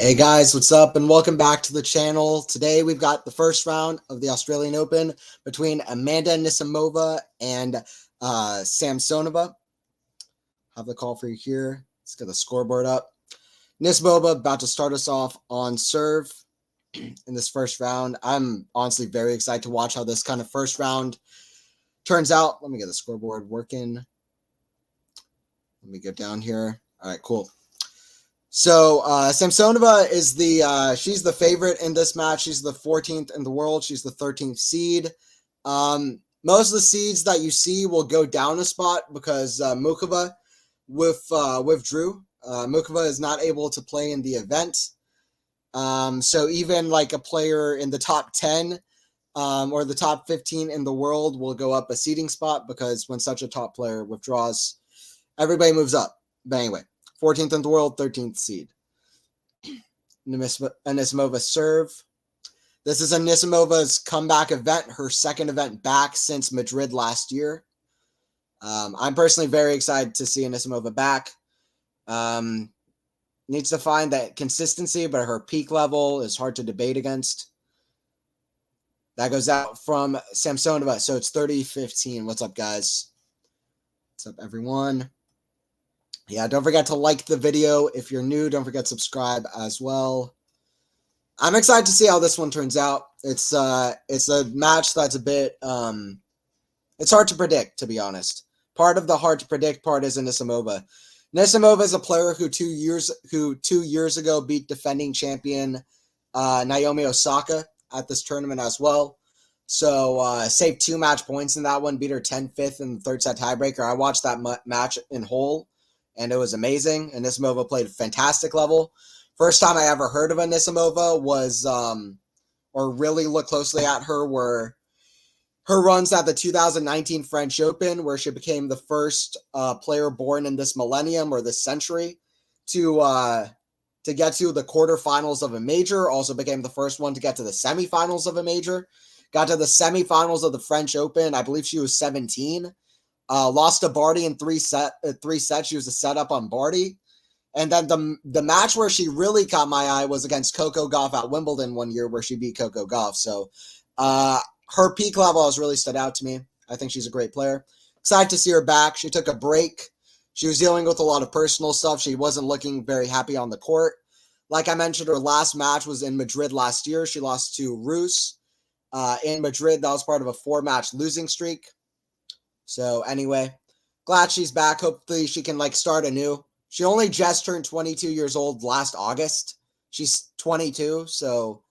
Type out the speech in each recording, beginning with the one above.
Hey guys, what's up and welcome back to the channel. Today we've got the first round of the Australian Open between Amanda Anisimova and Samsonova. Have the call for you here. Let's get the scoreboard up. Anisimova about to start us off on serve in this first round. I'm honestly very excited to watch how this kind of first round turns out. Let me get the scoreboard working. Let me go down here. All right, cool. So Samsonova is she's the favorite in this match. She's the 14th in the world. She's the 13th seed. Most of the seeds that you see will go down a spot because Mukova withdrew. Mukova is not able to play in the event. So even like a player in the top 10 or the top 15 in the world will go up a seeding spot because when such a top player withdraws, everybody moves up. But anyway. 14th in the world, 13th seed. Anisimova serve. This is Anisimova's comeback event, her second event back since Madrid last year. I'm personally very excited to see Anisimova back. Needs to find that consistency, but her peak level is hard to debate against. That goes out from Samsonova, so it's 30-15. What's up, guys? What's up, everyone? Yeah, don't forget to like the video. If you're new, don't forget to subscribe as well. I'm excited to see how this one turns out. It's a match that's a bit it's hard to predict, to be honest. Part of the hard to predict part is Anisimova. Anisimova is a player who 2 years ago beat defending champion Naomi Osaka at this tournament as well. So saved 2 match points in that one, beat her 10-5 in the third set tiebreaker. I watched that match in whole. And it was amazing. Anisimova played a fantastic level. First time I ever heard of Anisimova was, or really looked closely at her, were her runs at the 2019 French Open, where she became the first player born in this millennium or this century to get to the quarterfinals of a major. Also became the first one to get to the semifinals of a major. Got to the semifinals of the French Open. I believe she was 17. Lost to Barty in three sets. She was a setup on Barty. And then the match where she really caught my eye was against Coco Gauff at Wimbledon one year where she beat Coco Gauff. So her peak level has really stood out to me. I think she's a great player. Excited to see her back. She took a break. She was dealing with a lot of personal stuff. She wasn't looking very happy on the court. Like I mentioned, her last match was in Madrid last year. She lost to Rus in Madrid. That was part of a 4-match losing streak. So anyway, glad she's back. Hopefully she can start anew. She only just turned 22 years old last August. She's 22, so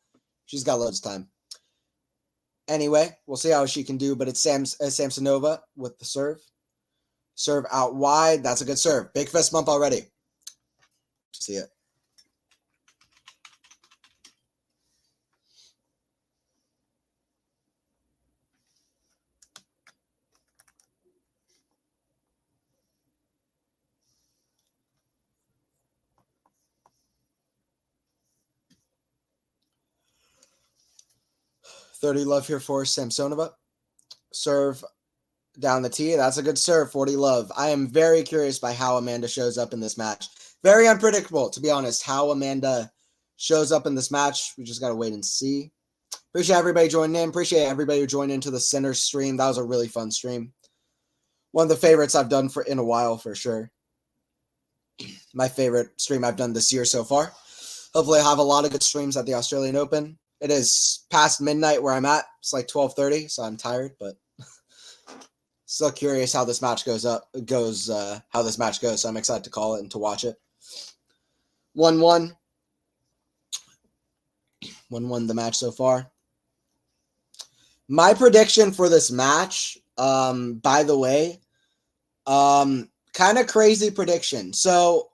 she's got loads of time. Anyway, we'll see how she can do, but it's Samsonova with the serve. Serve out wide. That's a good serve. Big fist bump already. See it. $30 love here for Samsonova. Serve down the tee. That's a good serve. 40 love. I am very curious by how Amanda shows up in this match. Very unpredictable, to be honest, how Amanda shows up in this match. We just got to wait and see. Appreciate everybody joining in. Appreciate everybody who joined into the center stream. That was a really fun stream. One of the favorites I've done in a while, for sure. My favorite stream I've done this year so far. Hopefully I'll have a lot of good streams at the Australian Open. It is past midnight where I'm at. It's like 12:30, so I'm tired, but still curious how this match goes. So I'm excited to call it and to watch it. 1-1. 1-1 the match so far. My prediction for this match, by the way, kind of crazy prediction. So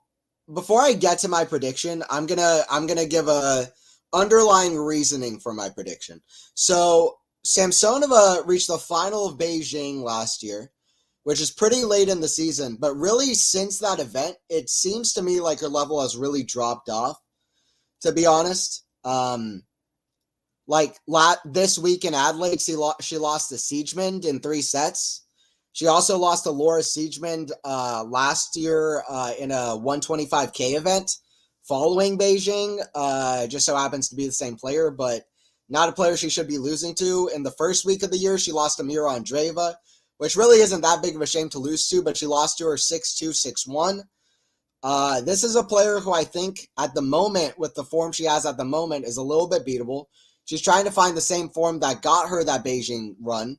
before I get to my prediction, I'm gonna give a underlying reasoning for my prediction. So Samsonova reached the final of Beijing last year, which is pretty late in the season. But really, since that event, it seems to me like her level has really dropped off, to be honest. This week in Adelaide, she lost to Siegemund in 3 sets. She also lost to Laura Siegemund last year in a 125K event following Beijing. Just so happens to be the same player, but not a player she should be losing to. In the first week of the year, she lost to Mira Andreeva, which really isn't that big of a shame to lose to, but she lost to her 6-2, 6-1. This is a player who I think at the moment, with the form she has at the moment, is a little bit beatable. She's trying to find the same form that got her that Beijing run,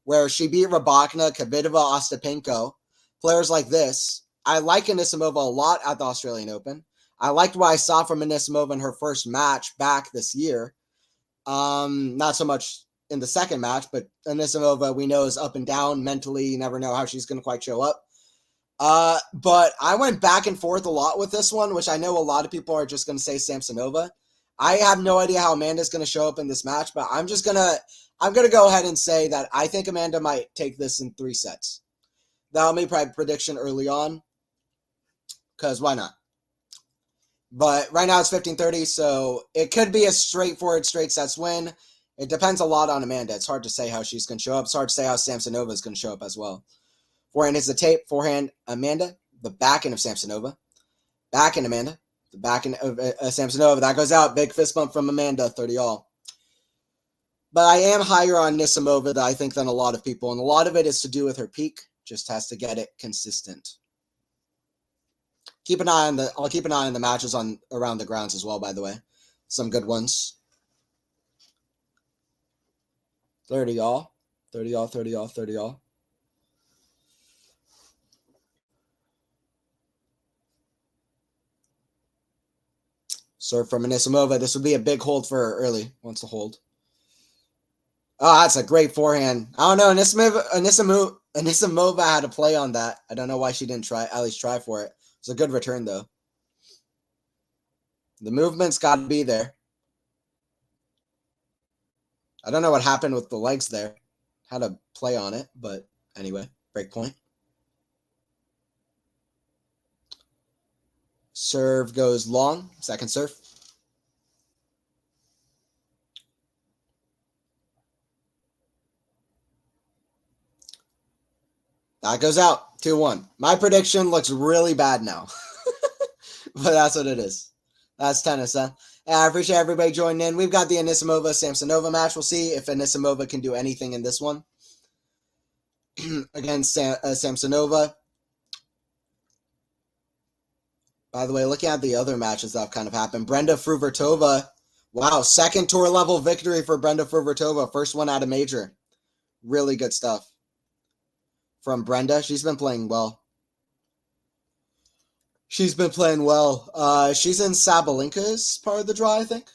where she beat Rybakina, Kvitova, Ostapenko, players like this. I like Anisimova a lot at the Australian Open. I liked what I saw from Anisimova in her first match back this year. Not so much in the second match, but Anisimova, we know, is up and down mentally. You never know how she's going to quite show up. But I went back and forth a lot with this one, which I know a lot of people are just going to say Samsonova. I have no idea how Amanda's going to show up in this match, but I'm going to go ahead and say that I think Amanda might take this in 3 sets. That'll be probably prediction early on, because why not? But right now it's 15-30, so it could be a straightforward straight sets win. It depends a lot on Amanda. It's hard to say how she's going to show up. It's hard to say how Samsonova is going to show up as well. Forehand is the tape. Forehand, Amanda. The backhand of Samsonova. Backhand, Amanda. The backhand of Samsonova. That goes out. Big fist bump from Amanda, 30-all. But I am higher on Anisimova, I think, than a lot of people. And a lot of it is to do with her peak. Just has to get it consistent. I'll keep an eye on the matches on around the grounds as well, by the way. Some good ones. 30-all. 30-all, 30-all, 30-all. Serve from Anisimova. This would be a big hold for her early. Wants to hold. Oh, that's a great forehand. I don't know. Anisimova had to play on that. I don't know why she didn't at least try for it. It's a good return, though. The movement's got to be there. I don't know what happened with the legs there. Had to play on it, but anyway, break point. Serve goes long. Second serve. That goes out. 2-1. My prediction looks really bad now. But that's what it is. That's tennis, huh? I appreciate everybody joining in. We've got the Anisimova-Samsonova match. We'll see if Anisimova can do anything in this one against Samsonova. By the way, looking at the other matches that have kind of happened, Brenda Fruhvirtova. Wow, second tour level victory for Brenda Fruhvirtova. First one out of major. Really good stuff from Brenda. She's been playing well. She's in Sabalenka's part of the draw, I think.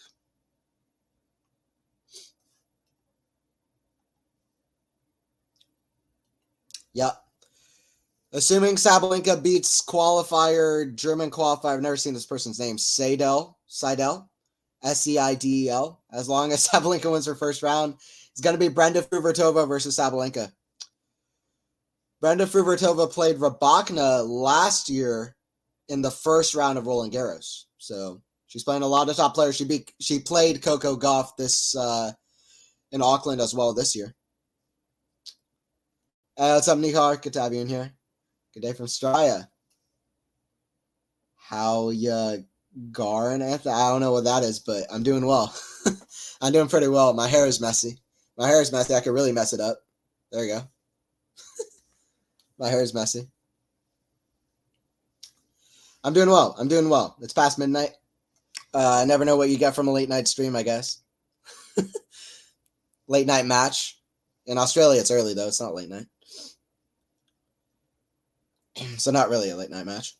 Yep. Assuming Sabalenka beats German qualifier, I've never seen this person's name, Seidel, Seidel, As long as Sabalenka wins her first round, it's going to be Brenda Fruhvirtova versus Sabalenka. Brenda Fruhvirtova played Rybakina last year in the first round of Roland Garros. So she's playing a lot of top players. She played Coco Gauff in Auckland as well this year. What's up, Nihar? Good to have you in here. Good day from Straya. How ya Garin, Anthony? I don't know what that is, but I'm doing well. I'm doing pretty well. My hair is messy. I could really mess it up. There you go. My hair is messy. I'm doing well. It's past midnight. I never know what you get from a late night stream, I guess. Late night match. In Australia, it's early, though. It's not late night. So not really a late night match.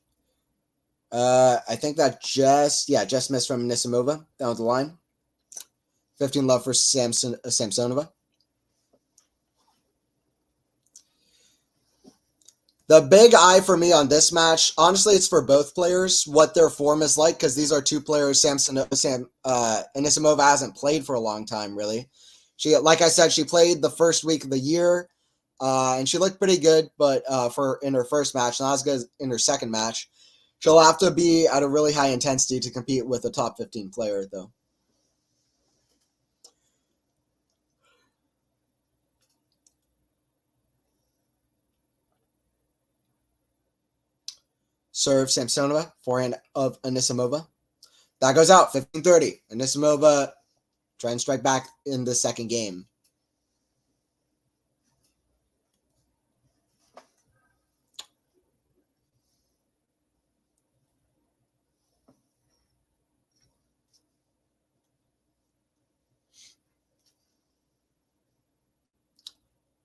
I think that just missed from Anisimova down the line. 15 love for Samsonova. The big eye for me on this match, honestly, it's for both players, what their form is like, because these are two players Anisimova hasn't played for a long time, really. Like I said, she played the first week of the year, and she looked pretty good, but in her first match, not as good as in her second match. She'll have to be at a really high intensity to compete with a top 15 player, though. Serve Samsonova, forehand of Anisimova. That goes out, 15-30. Anisimova trying to strike back in the second game.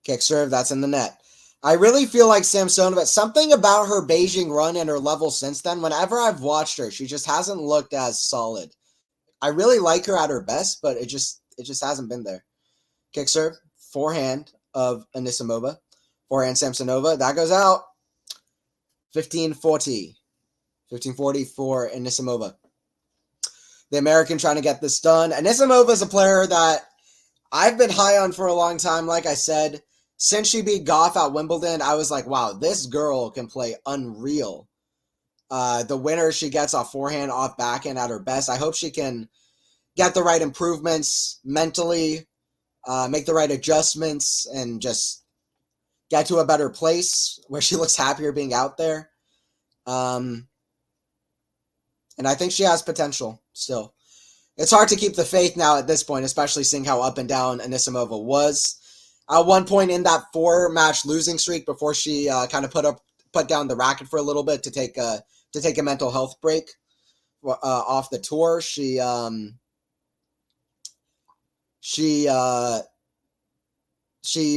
Kick serve, that's in the net. I really feel like Samsonova, something about her Beijing run and her level since then, whenever I've watched her, she just hasn't looked as solid. I really like her at her best, but it just hasn't been there. Kick serve, forehand of Anisimova. Forehand Samsonova. That goes out. 15-40. 15-40 for Anisimova. The American trying to get this done. Anisimova is a player that I've been high on for a long time. Like I said, since she beat Goff at Wimbledon, I was like, wow, this girl can play unreal. The winner she gets off forehand, off backhand at her best. I hope she can get the right improvements mentally, make the right adjustments, and just get to a better place where she looks happier being out there. And I think she has potential still. It's hard to keep the faith now at this point, especially seeing how up and down Anisimova was. At one point in that 4-match losing streak before she kind of put down the racket for a little bit to take a mental health break off the tour, she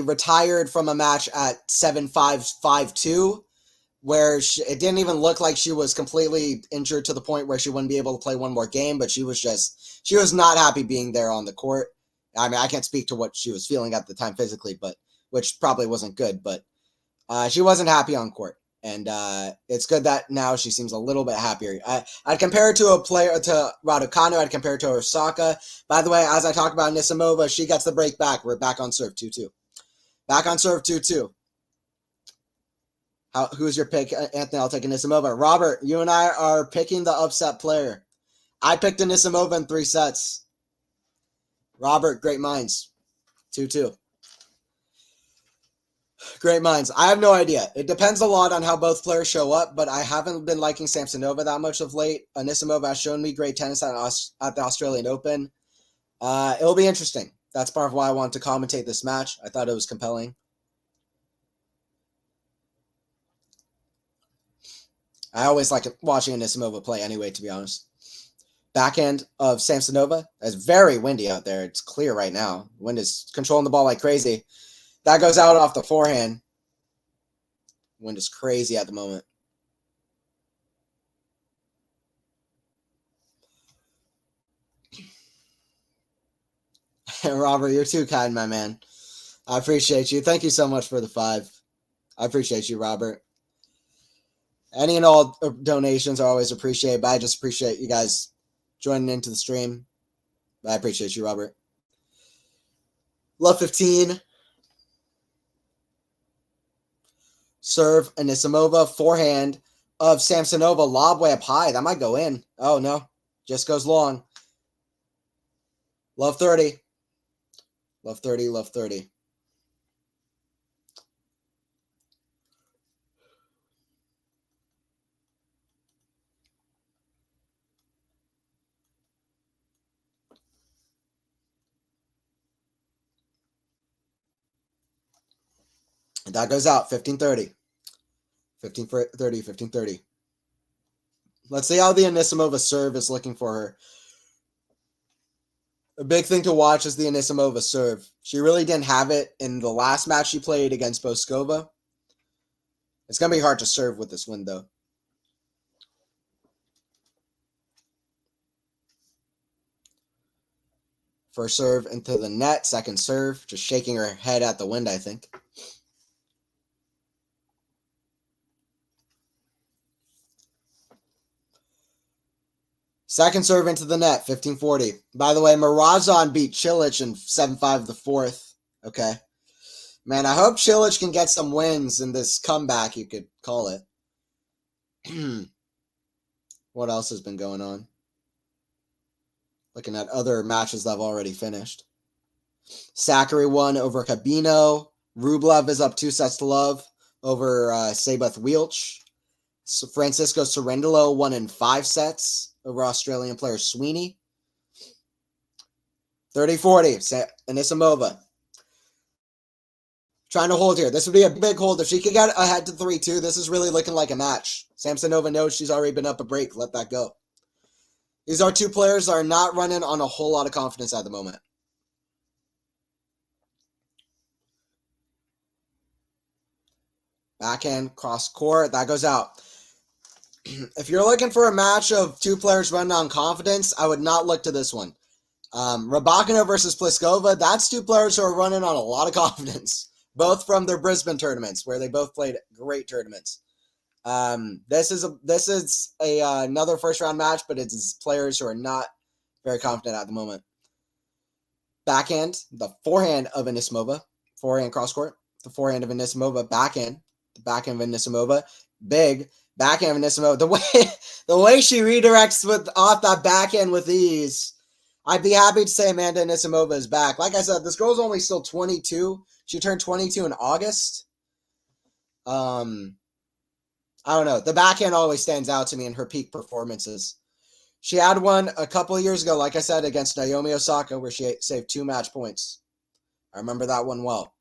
retired from a match at 7-5, 5-2, where it didn't even look like she was completely injured to the point where she wouldn't be able to play one more game, but she was not happy being there on the court. I mean, I can't speak to what she was feeling at the time physically, but which probably wasn't good, but she wasn't happy on court. And it's good that now she seems a little bit happier. I'd compare her to a player, to Raducanu. I'd compare her to Osaka. By the way, as I talked about Anisimova, she gets the break back. We're back on serve 2-2. Back on serve 2-2. Who's your pick, Anthony? I'll take Anisimova. Robert, you and I are picking the upset player. I picked Anisimova in 3 sets. Robert, great minds. 2-2. Great minds. I have no idea. It depends a lot on how both players show up, but I haven't been liking Samsonova that much of late. Anisimova has shown me great tennis at the Australian Open. It'll be interesting. That's part of why I wanted to commentate this match. I thought it was compelling. I always like watching Anisimova play anyway, to be honest. Backhand of Samsonova. It's very windy out there. It's clear right now. Wind is controlling the ball like crazy. That goes out off the forehand. Wind is crazy at the moment. Robert, you're too kind, my man. I appreciate you. Thank you so much for the 5. I appreciate you, Robert. Any and all donations are always appreciated, but I just appreciate you guys joining into the stream. I appreciate you, Robert. Love 15. Serve Anisimova, forehand of Samsonova, lob way up high. That might go in. Oh, no. Just goes long. Love 30. Love 30, love 30. And that goes out, 15-30. 15-30, 15-30. Let's see how the Anisimova serve is looking for her. A big thing to watch is the Anisimova serve. She really didn't have it in the last match she played against Boskova. It's going to be hard to serve with this wind, though. First serve into the net. Second serve. Just shaking her head at the wind, I think. Second serve into the net. 15-40. By the way, Morozov beat Cilic in 7-5 the 4th. Okay. Man, I hope Cilic can get some wins in this comeback, you could call it. What else has been going on? Looking at other matches that have already finished. Sakari won over Cabino. Rublev is up 2-0 over Sabath Wielch. Francisco Cerundolo won in 5 sets over Australian player Sweeney. 30-40, Anisimova. Trying to hold here. This would be a big hold. If she could get ahead to 3-2, this is really looking like a match. Samsonova knows she's already been up a break. Let that go. These are two players that are not running on a whole lot of confidence at the moment. Backhand, cross court. That goes out. If you're looking for a match of two players running on confidence, I would not look to this one. Rybakina versus Pliskova, that's two players who are running on a lot of confidence, both from their Brisbane tournaments, where they both played great tournaments. This is another first-round match, but it's players who are not very confident at the moment. Backhand, the forehand of Anisimova, forehand cross-court, the forehand of Anisimova, backhand, the backhand of Anisimova, big, backhand of Anisimova. The way she redirects off that backhand with ease, I'd be happy to say Amanda Anisimova is back. Like I said, this girl's only still 22. She turned 22 in August. I don't know. The backhand always stands out to me in her peak performances. She had one a couple of years ago, like I said, against Naomi Osaka, where she saved 2 match points. I remember that one well.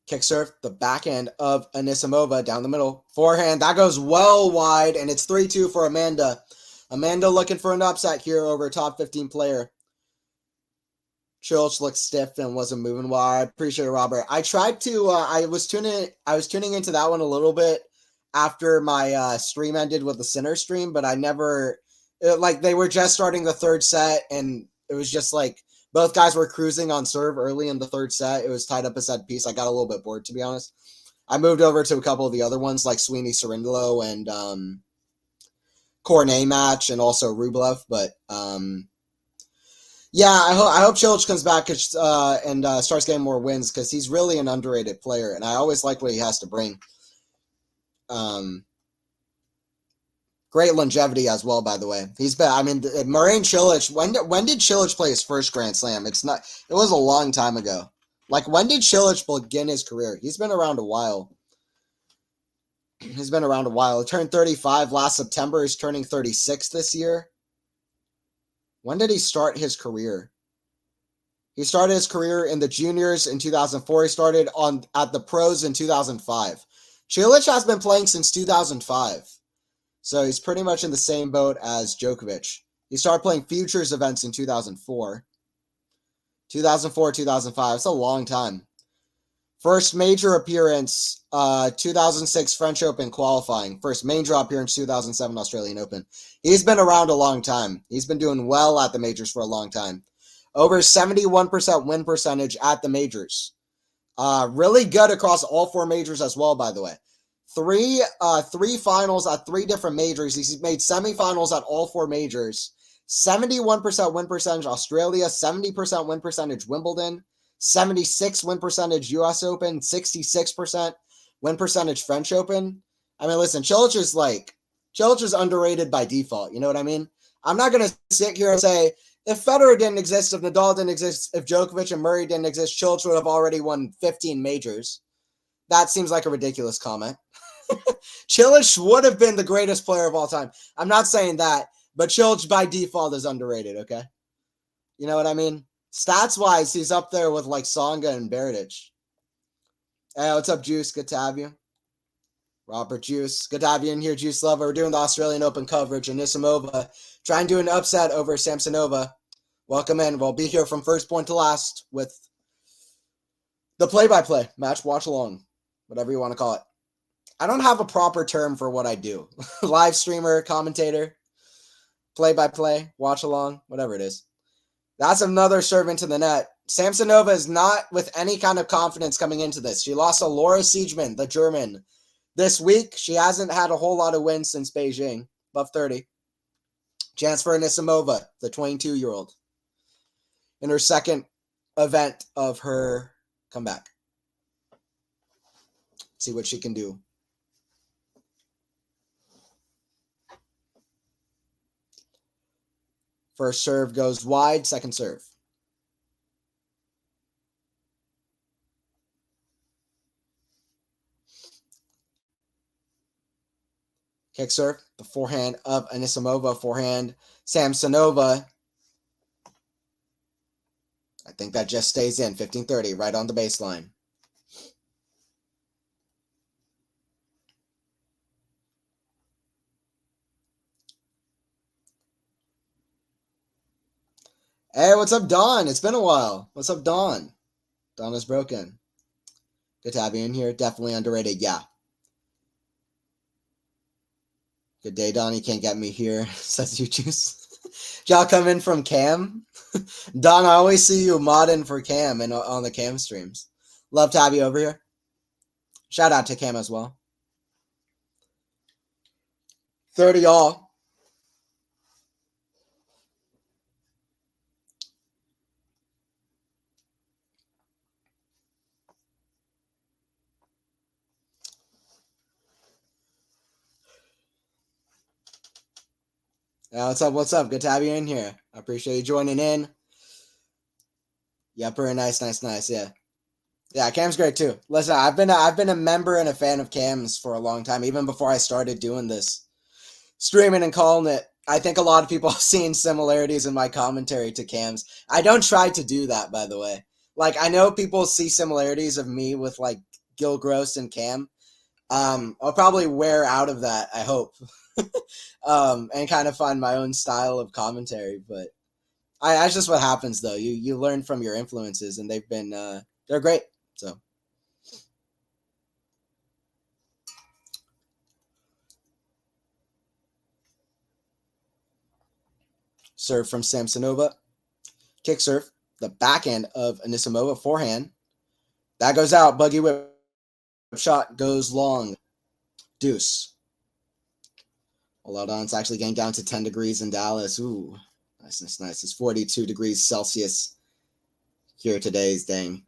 Kick serve, the backhand of Anisimova down the middle. Forehand, that goes well wide, and it's 3-2 for Amanda. Amanda looking for an upset here over a top 15 player. Cilic looked stiff and wasn't moving well. I appreciate it, Robert. I tried to. I was tuning into that one a little bit after my stream ended with the Sinner stream, but I never. They were just starting the third set, and it was just like both guys were cruising on serve early in the third set. It was tied up a set piece. I got a little bit bored, to be honest. I moved over to a couple of the other ones, like Sweeney Cerundolo and Cornet match, and also Rublev, but. Yeah, I hope Cilic comes back and starts getting more wins, because he's really an underrated player, and I always like what he has to bring. Great longevity as well, by the way. He's been. I mean, Marin Cilic. When did Cilic play his first Grand Slam? It was a long time ago. Like, when did Cilic begin his career? He's been around a while. He turned 35 last September. He's turning 36 this year. When did he start his career? He started his career in the juniors in 2004. He started at the pros in 2005. Cilic has been playing since 2005. So he's pretty much in the same boat as Djokovic. He started playing futures events in 2004. 2004, 2005. It's a long time. First major appearance, 2006 French Open qualifying. First major appearance, 2007 Australian Open. He's been around a long time. He's been doing well at the majors for a long time. Over 71% win percentage at the majors. Really good across all 4 majors as well, by the way. Three finals at 3 different majors. He's made semifinals at all 4 majors. 71% win percentage Australia, 70% win percentage Wimbledon, 76 win percentage US Open, 66% win percentage French Open. I mean, listen, Cilic is underrated by default. You know what I mean? I'm not going to sit here and say, if Federer didn't exist, if Nadal didn't exist, if Djokovic and Murray didn't exist, Cilic would have already won 15 majors. That seems like a ridiculous comment. Cilic would have been the greatest player of all time. I'm not saying that, but Cilic by default is underrated, okay? You know what I mean? Stats-wise, he's up there with like Tsonga and Berdych. Hey, what's up, Juice? Good to have you. Robert Juice. Good to have you in here, Juice Lover. We're doing the Australian Open coverage. Anisimova trying to do an upset over Samsonova. Welcome in. We'll be here from first point to last with the play-by-play match watch-along, whatever you want to call it. I don't have a proper term for what I do. Live streamer, commentator, play-by-play, watch-along, whatever it is. That's another serve into the net. Samsonova is not with any kind of confidence coming into this. She lost to Laura Siegemund, the German, this week. She hasn't had a whole lot of wins since Beijing, above 30. Chance for Anisimova, the 22-year-old, in her second event of her comeback. See what she can do. First serve goes wide, second serve. Kick serve. The forehand of Anisimova. Forehand Samsonova. I think that just stays in. 15-30, right on the baseline. Hey, what's up, Dawn? It's been a while. What's up, Dawn? Dawn is broken. Good to have you in here. Definitely underrated. Yeah. Good day, Dawn. You can't get me here, says you choose. Y'all come in from Cam? Don, I always see you modding for Cam and on the Cam streams. Love to have you over here. Shout out to Cam as well. 30 all. What's up? What's up? Good to have you in here. I appreciate you joining in. Yeah, very nice. Yeah. Yeah, Cam's great too. Listen, I've been a member and a fan of Cam's for a long time, even before I started doing this, streaming and calling it. I think a lot of people have seen similarities in my commentary to Cam's. I don't try to do that, by the way. Like, I know people see similarities of me with like Gil Gross and Cam. I'll probably wear out of that, I hope, and kind of find my own style of commentary. But that's just what happens, though. You learn from your influences, and they've been they're great. So serve from Samsonova, kick serve, the backhand of Anisimova, forehand. That goes out. Buggy whip shot goes long. Deuce. Hold on, it's actually getting down to 10 degrees in Dallas. Ooh, nice. It's 42 degrees Celsius here today's dang.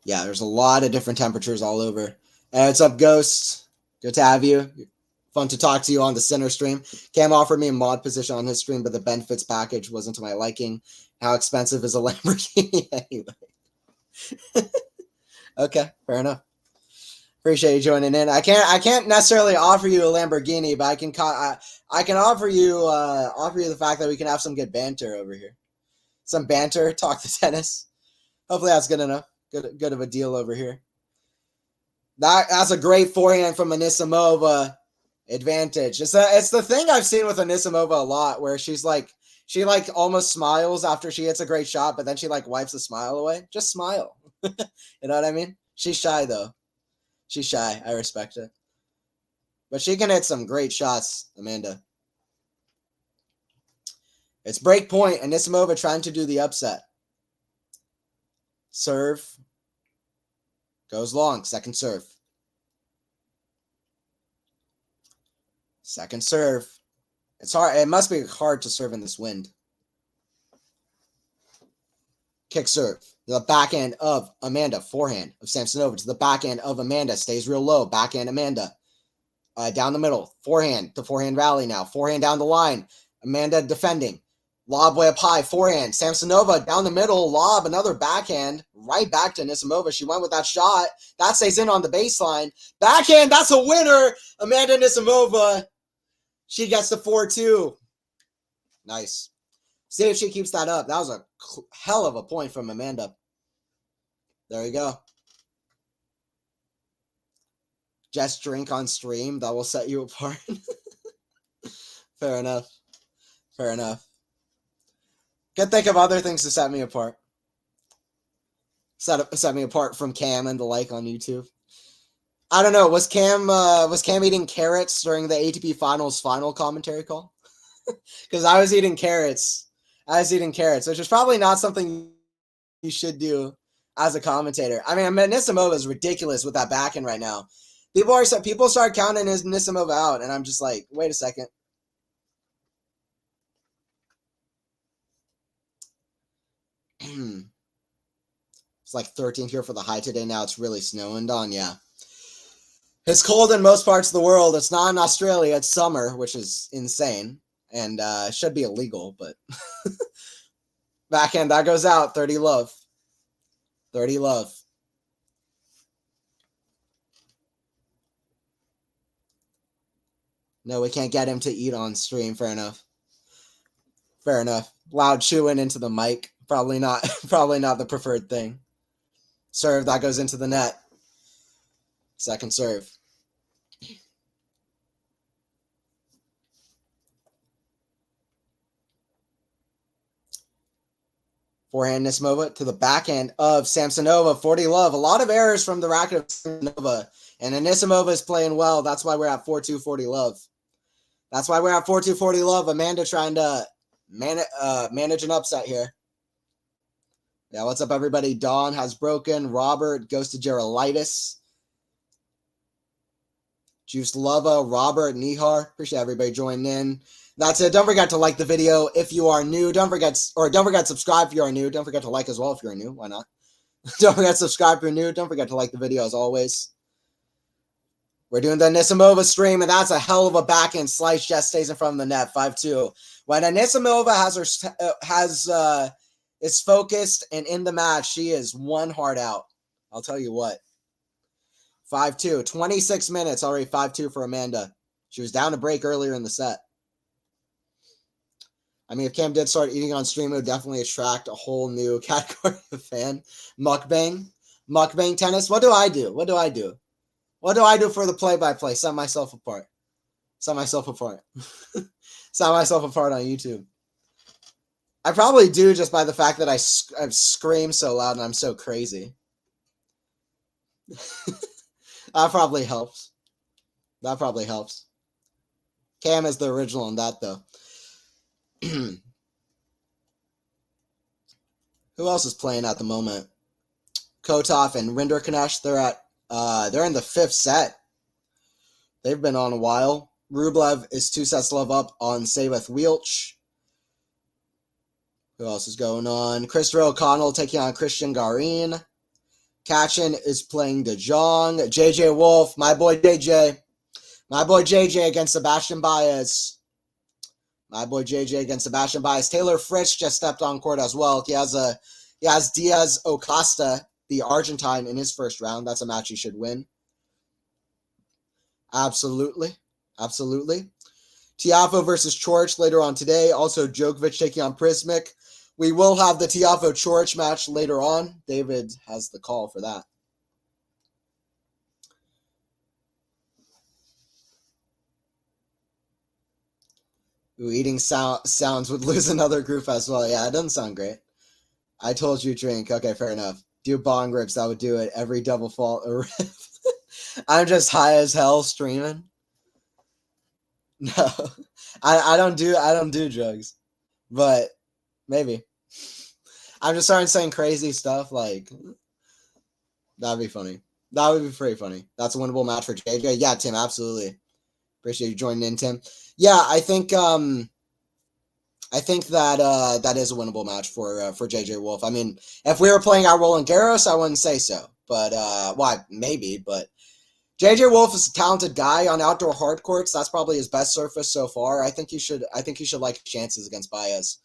Yeah, there's a lot of different temperatures all over. Hey, what's up, Ghost? Good to have you. Fun to talk to you on the center stream. Cam offered me a mod position on his stream, but the benefits package wasn't to my liking. How expensive is a Lamborghini anyway? Okay, fair enough. Appreciate you joining in. I can't necessarily offer you a Lamborghini, but I can offer you the fact that we can have some good banter over here. Some banter, talk the tennis. Hopefully that's good enough. Good of a deal over here. That's a great forehand from Anisimova. Advantage. It's the thing I've seen with Anisimova a lot, where she almost smiles after she hits a great shot, but then she like wipes the smile away. Just smile. You know what I mean? She's shy though. She's shy. I respect it. But she can hit some great shots, Amanda. It's break point. Anisimova trying to do the upset. Serve. Goes long. Second serve. Second serve. It's hard. It must be hard to serve in this wind. Kick serve. The backhand of Amanda. Forehand of Samsonova to the backhand of Amanda. Stays real low. Backhand Amanda. Down the middle. Forehand to forehand rally now. Forehand down the line. Amanda defending. Lob way up high. Forehand. Samsonova down the middle. Lob. Another backhand. Right back to Anisimova. She went with that shot. That stays in on the baseline. Backhand. That's a winner. Amanda Anisimova. She gets the 4-2. Nice. See if she keeps that up. That was a hell of a point from Amanda. There you go. Just drink on stream. That will set you apart. Fair enough. Could think of other things to set me apart. Set me apart from Cam and the like on YouTube. I don't know. Was Cam eating carrots during the ATP Finals final commentary call? Because I was eating carrots. Which is probably not something you should do as a commentator. I mean, Anisimova is ridiculous with that backhand right now. People start counting his Anisimova out, and I'm just like, wait a second. It's like 13 here for the high today. Now it's really snowing, Don. Yeah. It's cold in most parts of the world. It's not in Australia. It's summer, which is insane. And should be illegal, but backhand, that goes out. 30 love. No, we can't get him to eat on stream. Fair enough. Fair enough. Loud chewing into the mic. Probably not. Probably not the preferred thing. Serve, that goes into the net. Second serve. Forehand Anisimova to the backhand of Samsonova. 40 love. A lot of errors from the racket of Samsonova. And Anisimova is playing well. That's why we're at 4-2, 40 love. That's why we're at 4-2, 40 love. Amanda trying to manage an upset here. Yeah, what's up, everybody? Dawn has broken. Robert goes to Gerolitis. Juice Lova, Robert, Nihar. Appreciate everybody joining in. That's it. Don't forget to like the video if you are new. Don't forget to subscribe if you are new. Don't forget to like as well if you're new. Why not? Don't forget to subscribe if you're new. Don't forget to like the video as always. We're doing the Anisimova stream, and that's a hell of a backhand slice. Just stays in front of the net, 5-2. When Anisimova is focused and in the match, she is one hard out. I'll tell you what. 5-2. 26 minutes already. 5-2 for Amanda. She was down to break earlier in the set. I mean, if Cam did start eating on stream, it would definitely attract a whole new category of fan. Mukbang tennis. What do I do? What do I do for the play-by-play? Set myself apart. Set myself apart on YouTube. I probably do just by the fact that I scream so loud and I'm so crazy. That probably helps. Cam is the original in that, though. Who else is playing at the moment? Kotov and Rinderknecht. They're in the fifth set. They've been on a while. Rublev is 2 sets love up on Savith Wielch. Who else is going on? Christopher O'Connell taking on Christian Garin. Kachin is playing De Jong. JJ Wolf, my boy JJ. My boy JJ against Sebastian Baez. Taylor Fritz just stepped on court as well. He has Diaz Acosta, the Argentine, in his first round. That's a match he should win. Absolutely. Tiafoe versus Chorich later on today. Also, Djokovic taking on Prismic. We will have the Tiafoe-Chorich match later on. David has the call for that. Ooh, eating sounds would lose another group as well. Yeah, it doesn't sound great. I told you drink. Okay, fair enough. Do bong rips. That would do it. Every double fault a rip. I'm just high as hell streaming. No, I don't do drugs, but maybe. I'm just starting saying crazy stuff like that'd be funny. That would be pretty funny. That's a winnable match for JJ. Yeah, Tim, absolutely. Appreciate you joining in, Tim. Yeah, I think that that is a winnable match for JJ Wolf. I mean, if we were playing our Roland Garros, I wouldn't say so, but maybe. But JJ Wolf is a talented guy on outdoor hard courts. That's probably his best surface so far. I think he should like chances against Baez.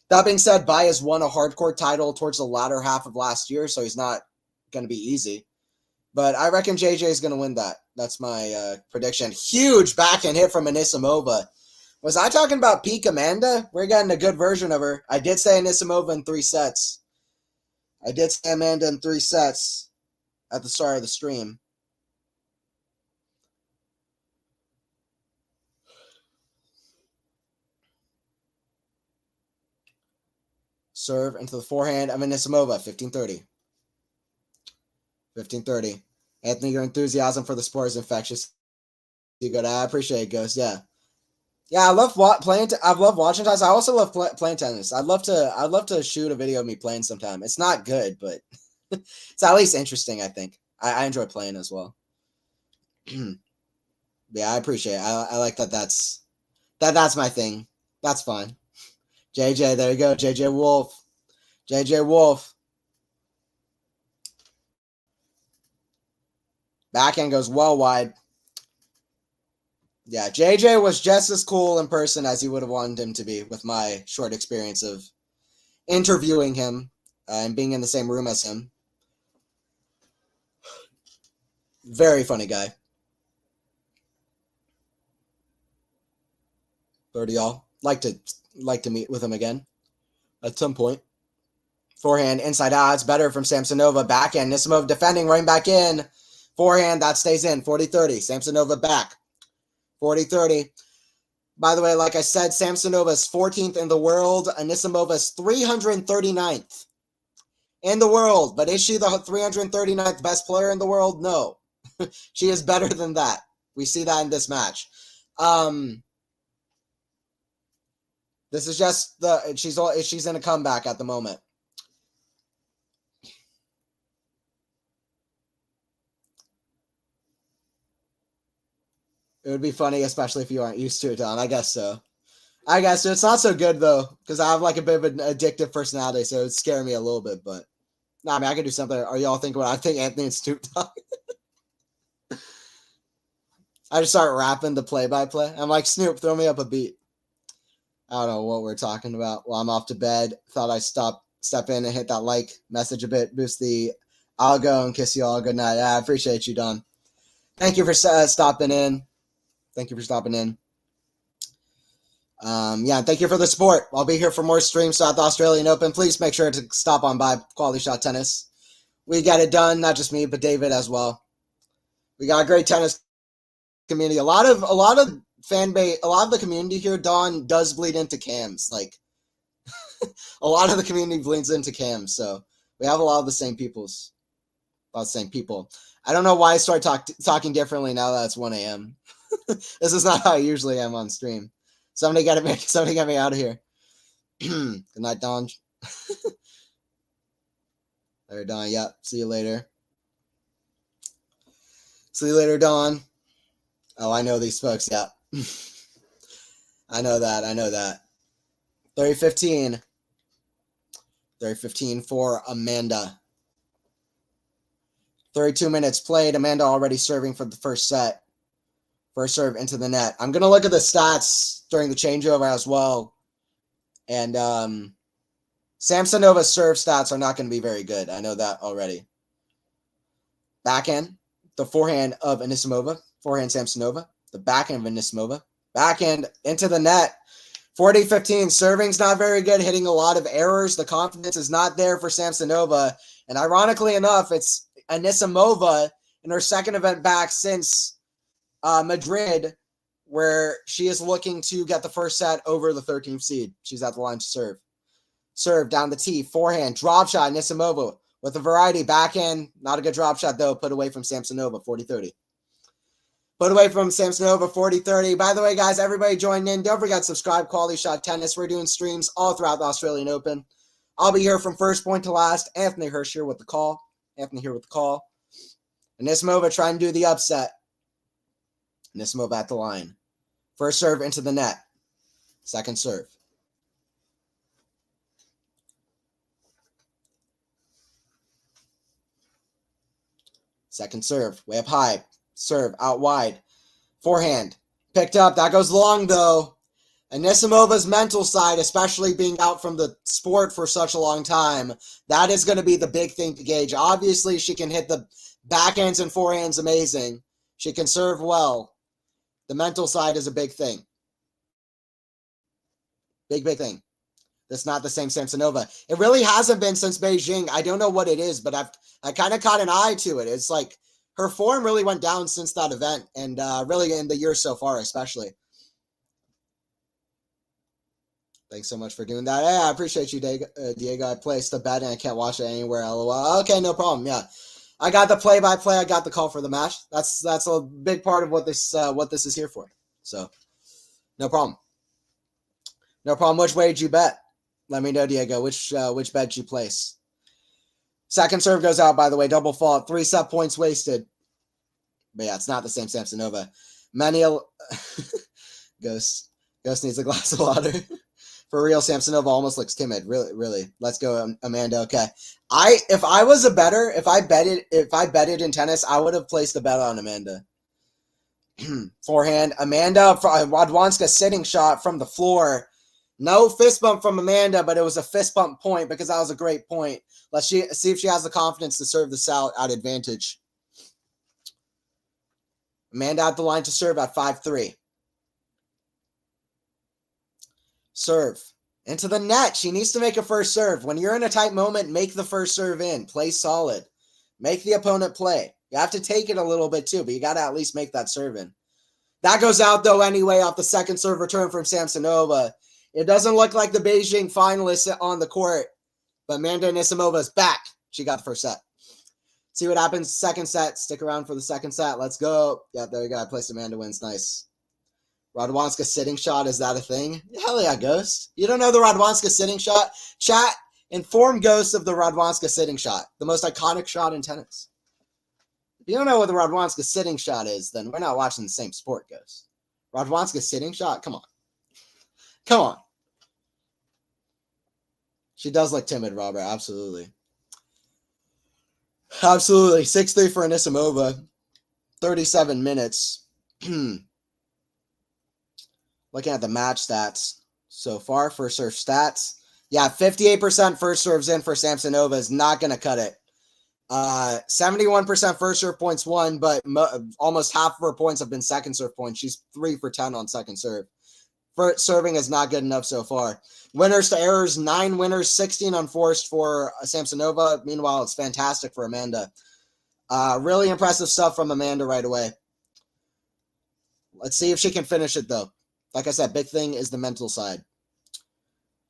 That being said, Baez won a hard court title towards the latter half of last year, so he's not going to be easy. But I reckon JJ is going to win that. That's my prediction. Huge backhand hit from Anisimova. Was I talking about peak Amanda? We're getting a good version of her. I did say Anisimova in 3 sets. I did say Amanda in 3 sets at the start of the stream. Serve into the forehand of Anisimova, 15-30. 15-30. Anthony, your enthusiasm for the sport is infectious. You good? I appreciate it, Ghost. Yeah. Yeah, I love playing. I love watching tennis. I also love playing tennis. I'd love to shoot a video of me playing sometime. It's not good, but it's at least interesting. I think I enjoy playing as well. Yeah, I appreciate it. I like that. That's my thing. That's fine. JJ, there you go. JJ Wolf. JJ Wolf. Backhand goes well wide. Yeah, JJ was just as cool in person as you would have wanted him to be with my short experience of interviewing him and being in the same room as him. Very funny guy. 30 all. Like to meet with him again at some point. Forehand, inside out. It's better from Samsonova. Backhand. Anisimova defending, running back in. Forehand, that stays in. 40-30. Samsonova back. 40-30. By the way, like I said, Samsonova's 14th in the world. Anisimova's 339th in the world. But is she the 339th best player in the world? No. She is better than that. We see that in this match. This is just she's in a comeback at the moment. It would be funny, especially if you aren't used to it, Don. I guess so. It's not so good, though, because I have like a bit of an addictive personality, so it's scaring me a little bit. But, no, I mean, I can do something. Are y'all thinking what I think Anthony and Snoop Dogg? I just start rapping the play-by-play. I'm like, Snoop, throw me up a beat. I don't know what we're talking about. Well, I'm off to bed. Thought I'd step in and hit that like message a bit, boost the algo, and kiss you all good night. I appreciate you, Don. Thank you for stopping in. Thank you for stopping in. Thank you for the support. I'll be here for more streams throughout the Australian Open. Please make sure to stop on by Quality Shot Tennis. We get it done, not just me, but David as well. We got a great tennis community. A lot of fan base, a lot of the community here, Don, does bleed into cams. Like a lot of the community bleeds into cams, so we have a lot of the same people. I don't know why I started talking differently now that it's 1 a.m. This is not how I usually am on stream. Somebody get me out of here. Good night, Don. All right, Don. Yeah. See you later. See you later, Don. Oh, I know these folks. Yeah. I know that. 30-15. 30-15 for Amanda. 32 minutes played. Amanda already serving for the first set. First serve into the net. I'm going to look at the stats during the changeover as well. And Samsonova's serve stats are not going to be very good. I know that already. Backhand, the forehand of Anisimova. Forehand Samsonova. The backhand of Anisimova. Backhand into the net. 40-15. Serving's not very good. Hitting a lot of errors. The confidence is not there for Samsonova. And ironically enough, it's Anisimova in her second event back since Madrid, where she is looking to get the first set over the 13th seed. She's at the line to serve. Serve down the tee, forehand, drop shot, Anisimova with a variety. Backhand, not a good drop shot though, put away from Samsonova, 40-30. Put away from Samsonova, 40-30. By the way, guys, everybody join in. Don't forget to subscribe, Quality Shot Tennis. We're doing streams all throughout the Australian Open. I'll be here from first point to last. Anthony Hirsch here with the call. Anisimova trying to do the upset. Anisimova at the line. First serve into the net. Second serve. Second serve. Way up high. Serve out wide. Forehand. Picked up. That goes long though. Anisimova's mental side, especially being out from the sport for such a long time, that is going to be the big thing to gauge. Obviously, she can hit the backhands and forehands amazing. She can serve well. The mental side is a big thing. Big thing. That's not the same Samsonova. It really hasn't been since Beijing. I don't know what it is, but I kind of caught an eye to it. It's like her form really went down since that event, and really in the year so far, especially. Thanks so much for doing that. Hey, I appreciate you, Diego. I placed a bet and I can't watch it anywhere. LOL. Okay, no problem. Yeah, I got the play-by-play. I got the call for the match. That's a big part of what this is here for. So, no problem. No problem. Which way did you bet? Let me know, Diego. Which bet did you place? Second serve goes out, by the way. Double fault. 3 set points wasted. But yeah, it's not the same Samsonova. Ghost needs a glass of water. For real, Samsonova almost looks timid. Really. Let's go, Amanda. Okay. If I betted in tennis, I would have placed a bet on Amanda. Forehand. Amanda, Radwanska sitting shot from the floor. No fist bump from Amanda, but it was a fist bump point because that was a great point. Let's see if she has the confidence to serve this out at advantage. Amanda at the line to serve at 5-3. Serve. Into the net. She needs to make a first serve. When you're in a tight moment, make the first serve in. Play solid. Make the opponent play. You have to take it a little bit too, but you got to at least make that serve in. That goes out, though, anyway, off the second serve return from Samsonova. It doesn't look like the Beijing finalists on the court, but Amanda Anisimova is back. She got the first set. See what happens. Second set. Stick around for the second set. Let's go. Yeah, there you go. I placed Amanda wins. Nice. Radwanska sitting shot. Is that a thing? Hell yeah, Ghost. You don't know the Radwanska sitting shot? Chat, inform Ghost of the Radwanska sitting shot. The most iconic shot in tennis. If you don't know what the Radwanska sitting shot is, then we're not watching the same sport, Ghost. Radwanska sitting shot? Come on. Come on. She does look timid, Robert. Absolutely. Absolutely. 6-3 for Anisimova. 37 minutes. Looking at the match stats so far, first serve stats. Yeah, 58% first serves in for Samsonova is not going to cut it. 71% first serve points won, but almost half of her points have been second serve points. She's 3 for 10 on second serve. First serving is not good enough so far. Winners to errors, 9 winners, 16 unforced for Samsonova. Meanwhile, it's fantastic for Amanda. Really impressive stuff from Amanda right away. Let's see if she can finish it, though. Like I said, big thing is the mental side.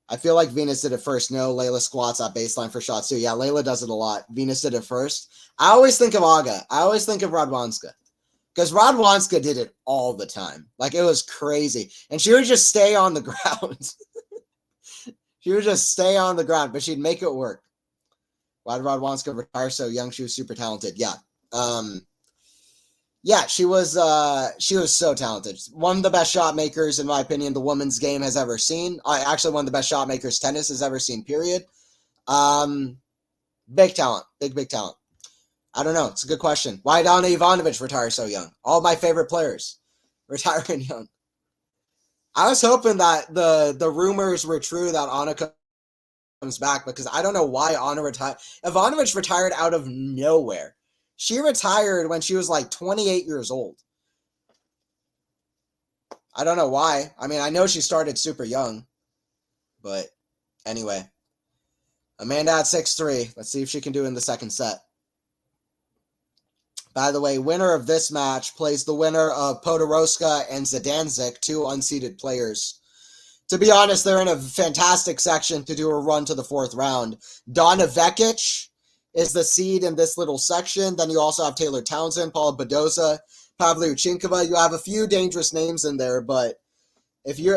I feel like Venus did it first. No, Layla squats at baseline for shots too. Yeah, Layla does it a lot. Venus did it first. I always think of Aga. I always think of Radwanska. Because Radwanska did it all the time. Like, it was crazy. And she would just stay on the ground. She would just stay on the ground, but she'd make it work. Why did Radwanska retire so young? She was super talented. Yeah. Yeah, she was so talented. One of the best shot makers, in my opinion, the women's game has ever seen. Actually, one of the best shot makers tennis has ever seen, period. Big talent. Big talent. I don't know. It's a good question. Why did Ana Ivanovic retire so young? All my favorite players retiring young. I was hoping that the rumors were true that Ana comes back, because I don't know why Ana retired. Ivanovic retired out of nowhere. She retired when she was like 28 years old. I don't know why. I mean, I know she started super young. But anyway. Amanda at 6-3. Let's see if she can do it in the second set. By the way, winner of this match plays the winner of Podoroska and Zidanzik, 2 unseeded players. To be honest, they're in a fantastic section to do a run to the 4th round. Donna Vekic is the seed in this little section. Then you also have Taylor Townsend, Paula Badoza, Pavlyuchenkova. You have a few dangerous names in there, but if you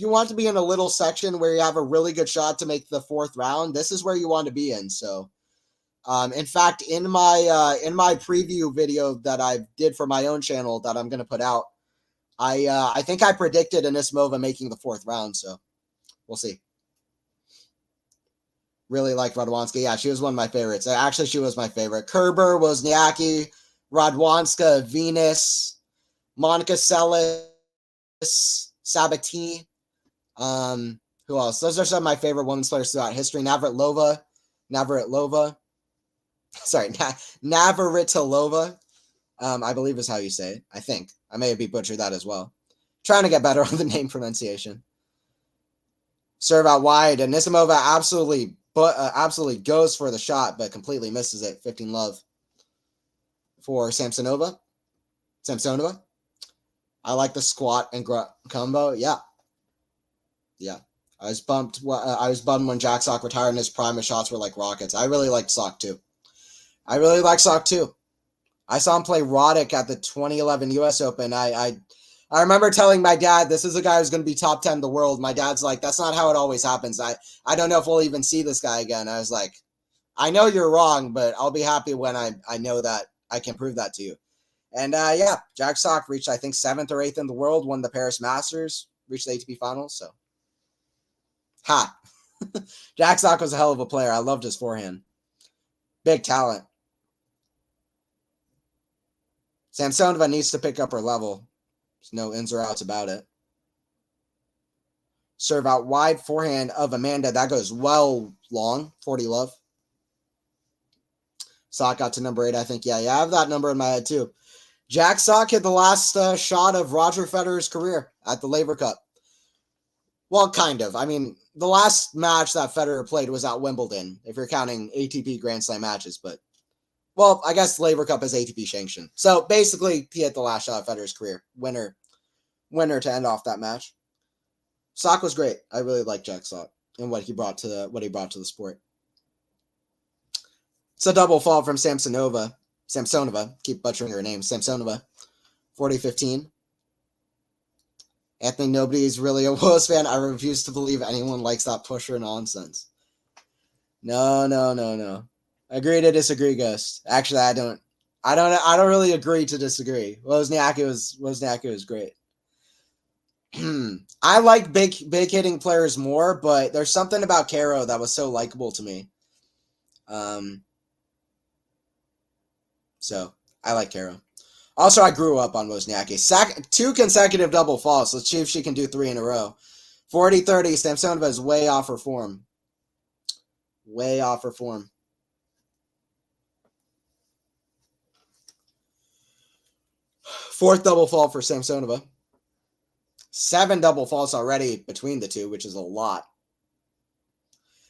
want to be in a little section where you have a really good shot to make the 4th round, this is where you want to be in. So, in fact, in my preview video that I did for my own channel that I'm going to put out, I think I predicted Anisimova making the 4th round. So, we'll see. Really like Radwanska. Yeah, she was one of my favorites. Actually, she was my favorite. Kerber, Wozniacki, Radwanska, Venus, Monica Seles, Sabatini. Who else? Those are some of my favorite women's players throughout history. Navratilova. Sorry, Navratilova. I believe is how you say it. I think. I may be butchered that as well. Trying to get better on the name pronunciation. Serve out wide. Anisimova absolutely goes for the shot, but completely misses it. 15 love for Samsonova. I like the squat and combo. Yeah. I was bummed when Jack Sock retired in his prime. His shots were like rockets. I really liked Sock too. I saw him play Roddick at the 2011 U.S. Open. I remember telling my dad, this is a guy who's going to be top 10 in the world. My dad's like, that's not how it always happens. I don't know if we'll even see this guy again. I was like, I know you're wrong, but I'll be happy when I know that I can prove that to you. And yeah, Jack Sock reached, I think, 7th or 8th in the world, won the Paris Masters, reached the ATP Finals. So, Jack Sock was a hell of a player. I loved his forehand. Big talent. Samsonova needs to pick up her level. There's no ins or outs about it. Serve out wide, forehand of Amanda. That goes well long. 40 love. Sock got to number 8, I think. Yeah, I have that number in my head too. Jack Sock hit the last shot of Roger Federer's career at the Laver Cup. Well, kind of. I mean, the last match that Federer played was at Wimbledon, if you're counting ATP Grand Slam matches. But, well, I guess Laver Cup is ATP sanctioned. So basically, he hit the last shot of Federer's career. Winner to end off that match. Sock was great. I really like Jack Sock and what he brought to the sport. It's a double fault from Samsonova. Keep butchering her name. Samsonova. 40-15. Anthony, nobody is really a Willis fan. I refuse to believe anyone likes that pusher nonsense. No. Agree to disagree, Ghost. Actually, I don't really agree to disagree. Wozniacki was great. I like big hitting players more, but there's something about Caro that was so likable to me. So I like Caro. Also, I grew up on Wozniacki. 2 consecutive double faults. Let's see if she can do 3 in a row. 40-30. Samsonova is way off her form. Fourth double fault for Samsonova. 7 double faults already between the two, which is a lot.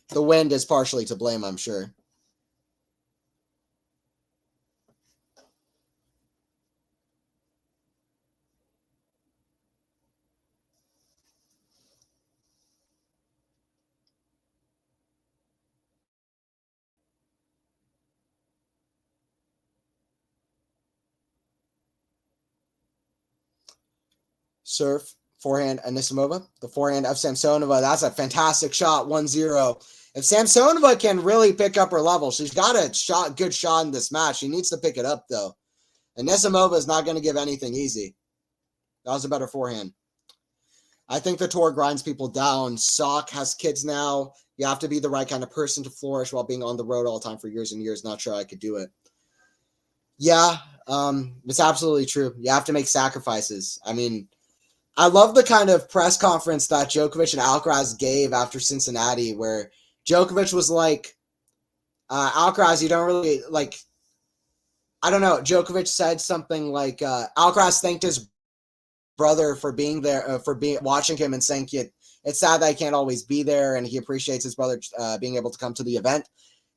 The wind is partially to blame, I'm sure. Serve, forehand, Anisimova. The forehand of Samsonova. That's a fantastic shot, 1-0. If Samsonova can really pick up her level, she's got a good shot in this match. She needs to pick it up, though. Anisimova is not going to give anything easy. That was a better forehand. I think the tour grinds people down. Sock has kids now. You have to be the right kind of person to flourish while being on the road all the time for years and years. Not sure I could do it. Yeah, it's absolutely true. You have to make sacrifices. I mean, I love the kind of press conference that Djokovic and Alcaraz gave after Cincinnati, where Djokovic was like, Alcaraz, you don't really, like, I don't know. Djokovic said something like, Alcaraz thanked his brother for being there, watching him and saying it's sad that he can't always be there, and he appreciates his brother being able to come to the event.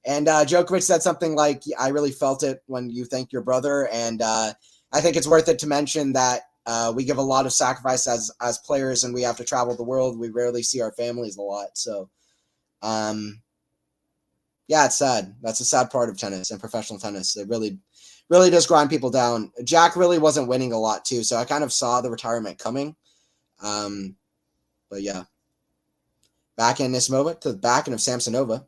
And Djokovic said something like, I really felt it when you thank your brother, and I think it's worth it to mention that we give a lot of sacrifice as players, and we have to travel the world. We rarely see our families a lot. So, yeah, it's sad. That's a sad part of tennis and professional tennis. It really does grind people down. Jack really wasn't winning a lot, too, so I kind of saw the retirement coming. But, yeah. Backhand Anisimova to the backhand of Samsonova.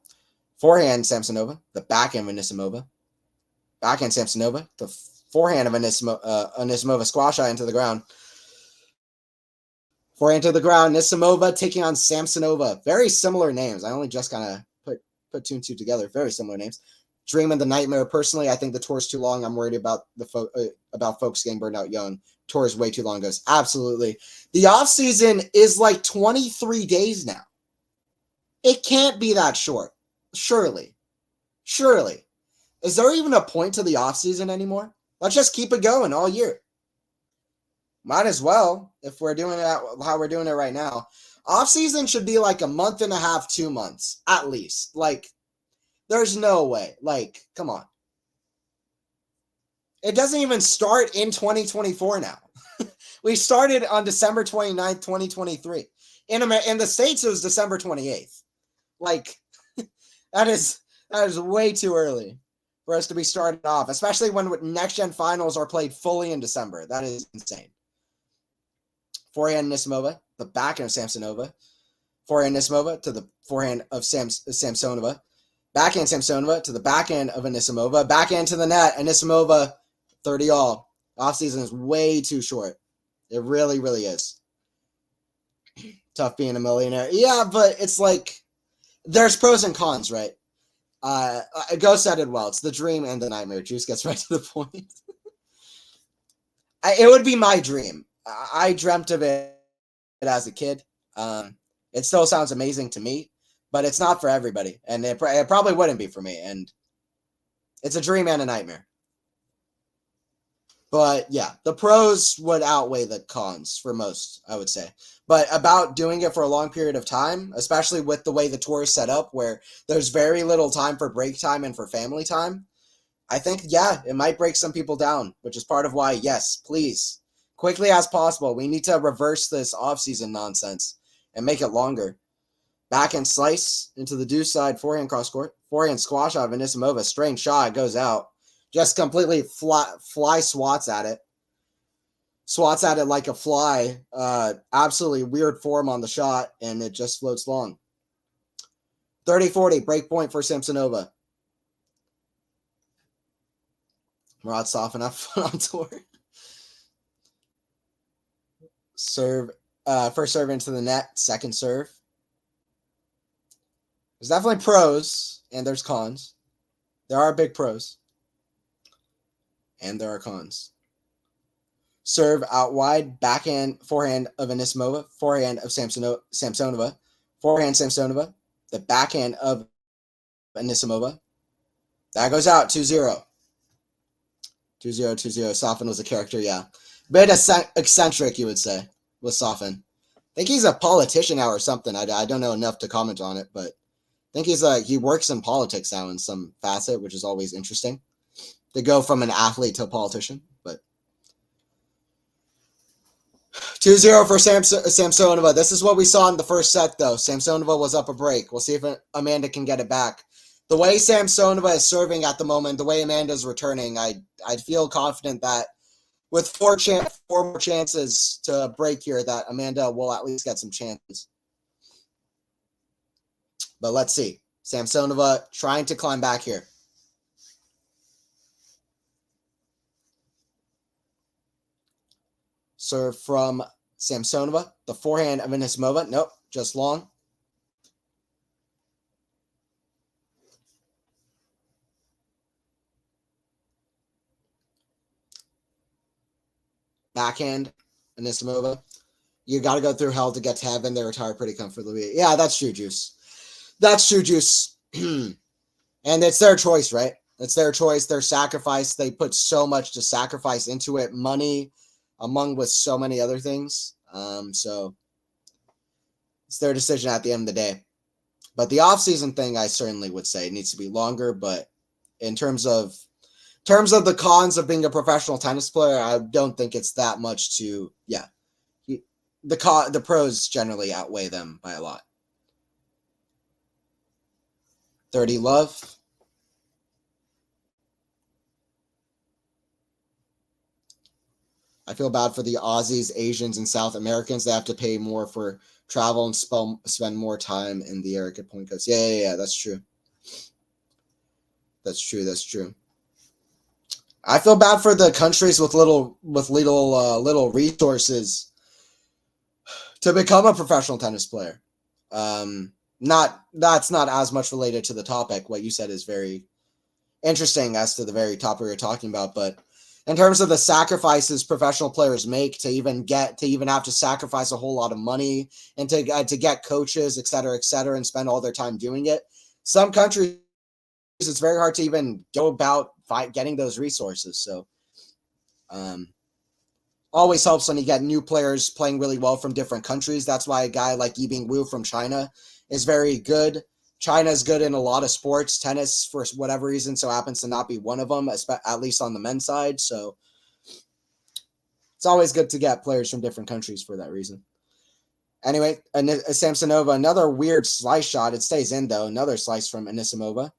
Forehand Samsonova, the backhand of Anisimova. Backhand Samsonova, the forehand of Anisimova, squash eye into the ground. Forehand to the ground, Anisimova taking on Samsonova. Very similar names. I only just kind of put 2 and 2 together. Very similar names. Dream and the Nightmare. Personally, I think the tour's too long. I'm worried about about folks getting burned out young. Tour is way too long, guys. Absolutely. The off season is like 23 days now. It can't be that short. Surely. Is there even a point to the off season anymore? Let's just keep it going all year. Might as well, if we're doing it how we're doing it right now. Off season should be like a month and a half, 2 months, at least. Like, there's no way. Like, come on. It doesn't even start in 2024 now. We started on December 29th, 2023. In the States, it was December 28th. Like, that is way too early for us to be starting off, especially when next-gen finals are played fully in December. That is insane. Forehand Anisimova, the backhand of Samsonova. Forehand Anisimova to the forehand of Samsonova. Backhand Samsonova to the backhand of Anisimova. Backhand to the net. Anisimova, 30 all. Offseason is way too short. It really, really is. Tough being a millionaire. Yeah, but it's like, there's pros and cons, right? Ghost said it well. It's the dream and the nightmare. Juice gets right to the point. It would be my dream. I dreamt of it as a kid. It still sounds amazing to me, but it's not for everybody. And it probably wouldn't be for me. And it's a dream and a nightmare. But yeah, the pros would outweigh the cons for most, I would say. But about doing it for a long period of time, especially with the way the tour is set up, where there's very little time for break time and for family time, I think, yeah, it might break some people down, which is part of why, yes, please, quickly as possible, we need to reverse this offseason nonsense and make it longer. Backhand slice into the deuce side, forehand cross court, forehand squash out of Anisimova, strange shot, goes out. Just completely fly swats at it. Swats at it like a fly. Absolutely weird form on the shot, and it just floats long. 30-40, break point for Samsonova. Murat soften up on tour. Serve, first serve into the net, second serve. There's definitely pros, and there's cons. There are big pros, and there are cons. Serve out wide, backhand, forehand of Anisimova, forehand of Samsonova, forehand Samsonova, the backhand of Anisimova. That goes out, 2-0. 2-0, 2-0. Sofin was a character, yeah. Bit eccentric, you would say, with Sofin. I think he's a politician now or something. I don't know enough to comment on it, but I think he works in politics now in some facet, which is always interesting. To go from an athlete to a politician, but 2-0 for Samsonova. This is what we saw in the first set, though. Samsonova was up a break. We'll see if Amanda can get it back. The way Samsonova is serving at the moment, the way Amanda's returning, I feel confident that with four more chances to break here, that Amanda will at least get some chances. But let's see. Samsonova trying to climb back here. Serve from Samsonova. The forehand of Anisimova. Nope, just long. Backhand Anisimova. You got to go through hell to get to heaven. They retire pretty comfortably. Yeah, that's true, Juice. That's true, Juice. And it's their choice, right? It's their choice, their sacrifice. They put so much to sacrifice into it, money, among with so many other things. So it's their decision at the end of the day. But the off-season thing, I certainly would say it needs to be longer. But in terms of the cons of being a professional tennis player, I don't think it's that much to, yeah. The pros generally outweigh them by a lot. 30 love. I feel bad for the Aussies, Asians, and South Americans. They have to pay more for travel and spend more time in the air at point codes. Yeah, that's true. That's true. I feel bad for the countries with little resources to become a professional tennis player. That's not as much related to the topic. What you said is very interesting as to the very topic we were talking about, but in terms of the sacrifices professional players make to even have to sacrifice a whole lot of money and to get coaches, et cetera, and spend all their time doing it, some countries it's very hard to even go about getting those resources. So, always helps when you get new players playing really well from different countries. That's why a guy like Yibing Wu from China is very good. China is good in a lot of sports. Tennis, for whatever reason, so happens to not be one of them, at least on the men's side. So it's always good to get players from different countries for that reason. Anyway, Samsonova, another weird slice shot. It stays in, though. Another slice from Anisimova.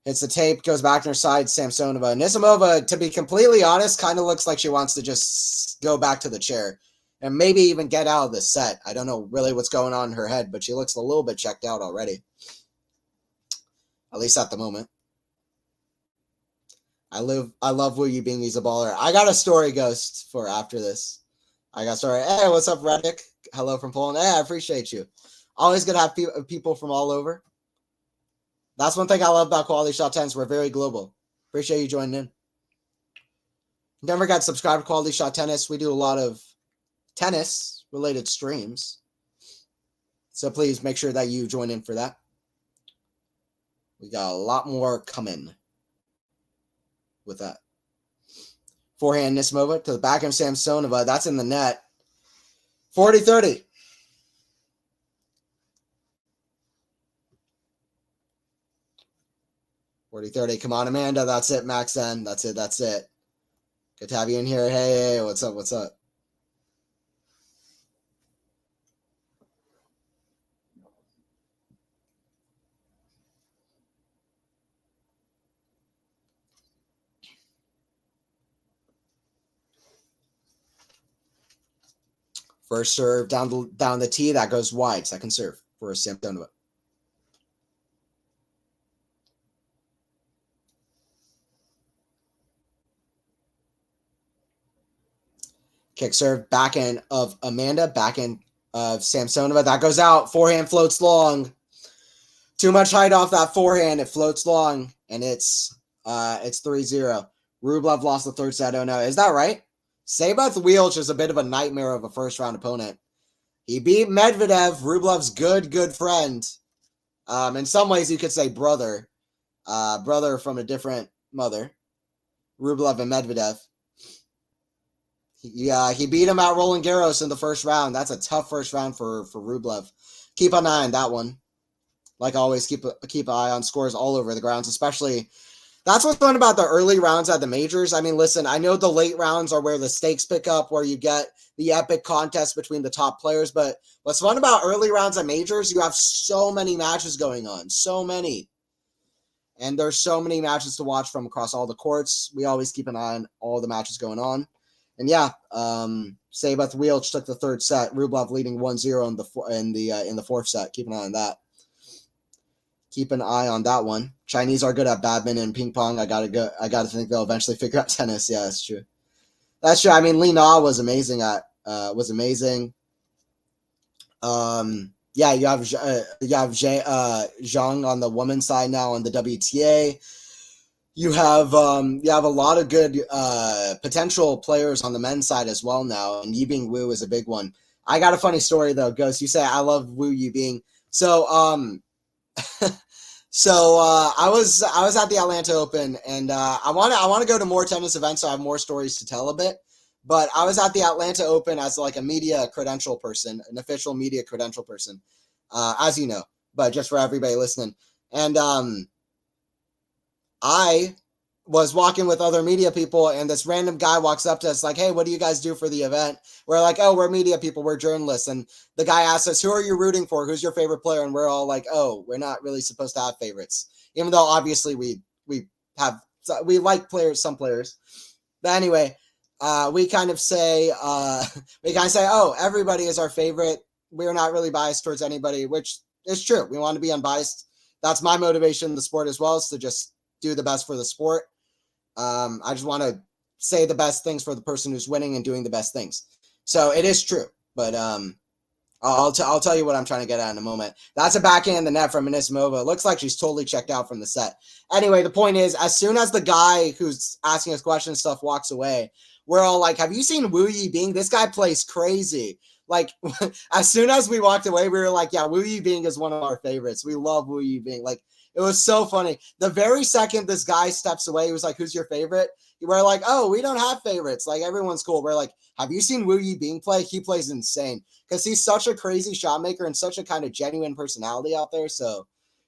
Hits the tape, goes back to her side, Samsonova. Anisimova, to be completely honest, kind of looks like she wants to just go back to the chair and maybe even get out of the set. I don't know really what's going on in her head, but she looks a little bit checked out already. At least at the moment. I love Wu Yibing. He's a baller. I got a story, Ghost, for after this. I got a story. Hey, what's up, Redick? Hello from Poland. Hey, I appreciate you. Always good to have people from all over. That's one thing I love about Quality Shot Tennis. We're very global. Appreciate you joining in. Don't forget to subscribe to Quality Shot Tennis. We do a lot of tennis-related streams. So please make sure that you join in for that. We got a lot more coming with that. Forehand Anisimova to the back of Samsonova. That's in the net. 40-30. Come on, Amanda. That's it, Max N. That's it. That's it. Good to have you in here. Hey, what's up? What's up? First serve down the tee. That goes wide. Second serve for Samsonova. Kick serve, back end of Amanda, back end of Samsonova. That goes out. Forehand floats long. Too much height off that forehand. It floats long, and it's 3-0. Rublev lost the third set. Oh no, is that right? Sabath Wielch is a bit of a nightmare of a first round opponent. He beat Medvedev, Rublev's good friend. In some ways, you could say brother. Brother from a different mother. Rublev and Medvedev. He beat him at Roland Garros in the first round. That's a tough first round for Rublev. Keep an eye on that one. Like always, keep an eye on scores all over the grounds, especially. That's what's fun about the early rounds at the majors. I mean, listen, I know the late rounds are where the stakes pick up, where you get the epic contest between the top players. But what's fun about early rounds at majors, you have so many matches going on. So many. And there's so many matches to watch from across all the courts. We always keep an eye on all the matches going on. And yeah, Sabath Wielch took the third set. Rublev leading 1-0 in the fourth set. Keep an eye on that. Keep an eye on that one. Chinese are good at badminton and ping pong. I gotta think they'll eventually figure out tennis. Yeah, that's true. That's true. I mean, Li Na was amazing. Yeah, you have Zhang on the women's side now on the WTA. You have a lot of good potential players on the men's side as well now, and Yibing Wu is a big one. I got a funny story though, Ghost. You say I love Wu Yibing. So I was at the Atlanta Open, and I want to go to more tennis events, so I have more stories to tell a bit. But I was at the Atlanta Open as like a media credential person, an official media credential person, as you know. But just for everybody listening, and I was walking with other media people, and this random guy walks up to us like, "Hey, what do you guys do for the event?" We're like, "Oh, we're media people. We're journalists." And the guy asks us, "Who are you rooting for? Who's your favorite player?" And we're all like, "Oh, we're not really supposed to have favorites," even though obviously we like some players. But anyway, we kind of say, "Oh, everybody is our favorite. We're not really biased towards anybody," which is true. We want to be unbiased. That's my motivation in the sport as well, is to just do the best for the sport. I just want to say the best things for the person who's winning and doing the best things. So it is true, but I'll tell you what I'm trying to get at in a moment. That's a backhand in the net from Anisimova. It looks like she's totally checked out from the set. Anyway, the point is, as soon as the guy who's asking us questions stuff walks away, we're all like, "Have you seen Wu Yibing? This guy plays crazy." Like, as soon as we walked away, we were like, "Yeah, Wu Yibing is one of our favorites. We love Wu Yibing." Like, it was so funny. The very second this guy steps away, he was like, "Who's your favorite?" We're like, "Oh, we don't have favorites. Like, everyone's cool." We're like, "Have you seen Wu Yibing play? He plays insane." Because he's such a crazy shot maker and such a kind of genuine personality out there. So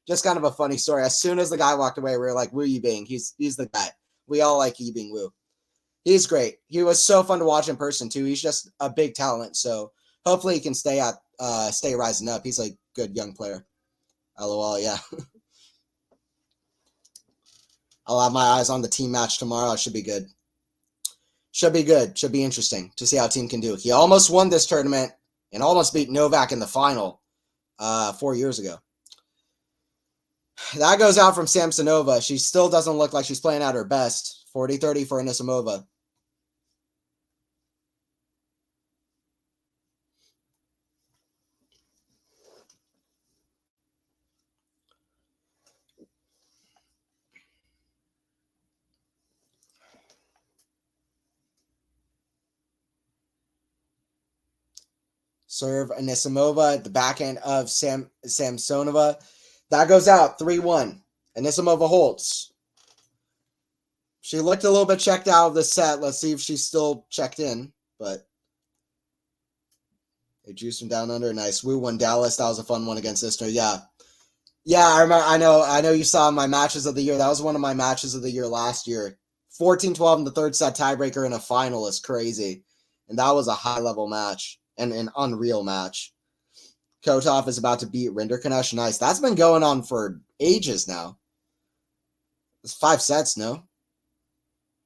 just kind of a funny story. As soon as the guy walked away, we were like, "Wu Yibing, he's the guy." We all like Yibing Wu. He's great. He was so fun to watch in person too. He's just a big talent. So hopefully he can stay rising up. He's a good young player. LOL, yeah. I'll have my eyes on the team match tomorrow. It should be good. Should be good. Should be interesting to see how team can do. He almost won this tournament and almost beat Novak in the final 4 years ago. That goes out from Samsonova. She still doesn't look like she's playing at her best. 40-30 for Anisimova. Serve Anisimova at the back end of Samsonova. That goes out 3-1. Anisimova holds. She looked a little bit checked out of the set. Let's see if she's still checked in. But they juiced him down under. Nice. Wu won Dallas. That was a fun one against Isner. Yeah. Yeah, I remember. I know you saw my matches of the year. That was one of my matches of the year last year. 14-12 in the third set tiebreaker in a final is crazy. And that was a high-level match and an unreal match. Kotov is about to beat Rinderknecht. Nice. That's been going on for ages now. It's 5 sets, no?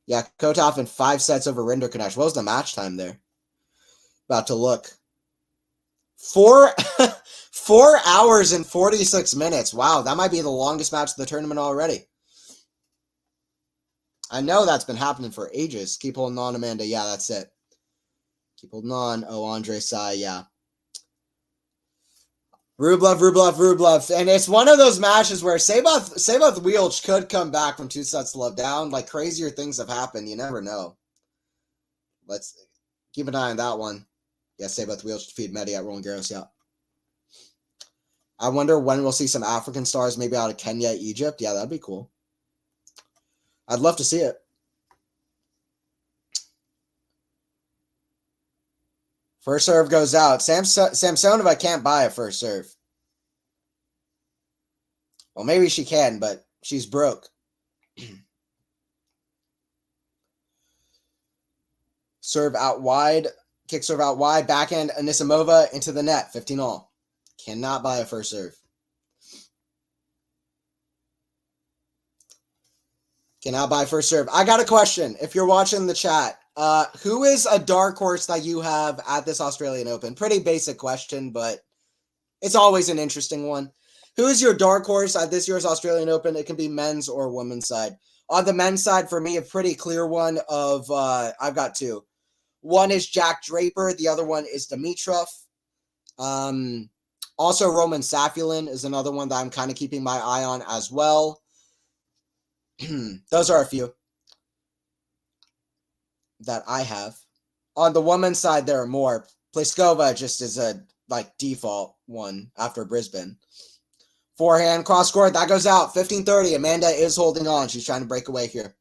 Yeah, Kotov in 5 sets over Rinderknecht. What was the match time there? About to look. 4 hours and 46 minutes. Wow, that might be the longest match of the tournament already. I know that's been happening for ages. Keep holding on, Amanda. Yeah, that's it. Keep holding on. Oh, Andre Sai, yeah. Rublev. And it's one of those matches where Sabath Wielch could come back from 2 sets to love down. Like, crazier things have happened. You never know. Let's keep an eye on that one. Yeah, Sabath Wielch defeated Mehdi at Roland Garros, yeah. I wonder when we'll see some African stars, maybe out of Kenya, Egypt. Yeah, that'd be cool. I'd love to see it. First serve goes out. Samsonova can't buy a first serve. Well, maybe she can, but she's broke. Serve out wide. Kick serve out wide. Backhand Anisimova into the net. 15-all. Cannot buy a first serve. Cannot buy first serve. I got a question. If you're watching the chat, who is a dark horse that you have at this Australian Open? Pretty basic question, but it's always an interesting one. Who is your dark horse at this year's Australian Open? It can be men's or women's side. On the men's side, for me, a pretty clear one of I've got 2. One is Jack Draper. The other one is Dimitrov. Also, Roman Safulin is another one that I'm kind of keeping my eye on as well. Those are a few that I have. On the women's side, there are more. Pliskova just is a default one after Brisbane. Forehand, cross court, that goes out. 15-30. Amanda is holding on. She's trying to break away here.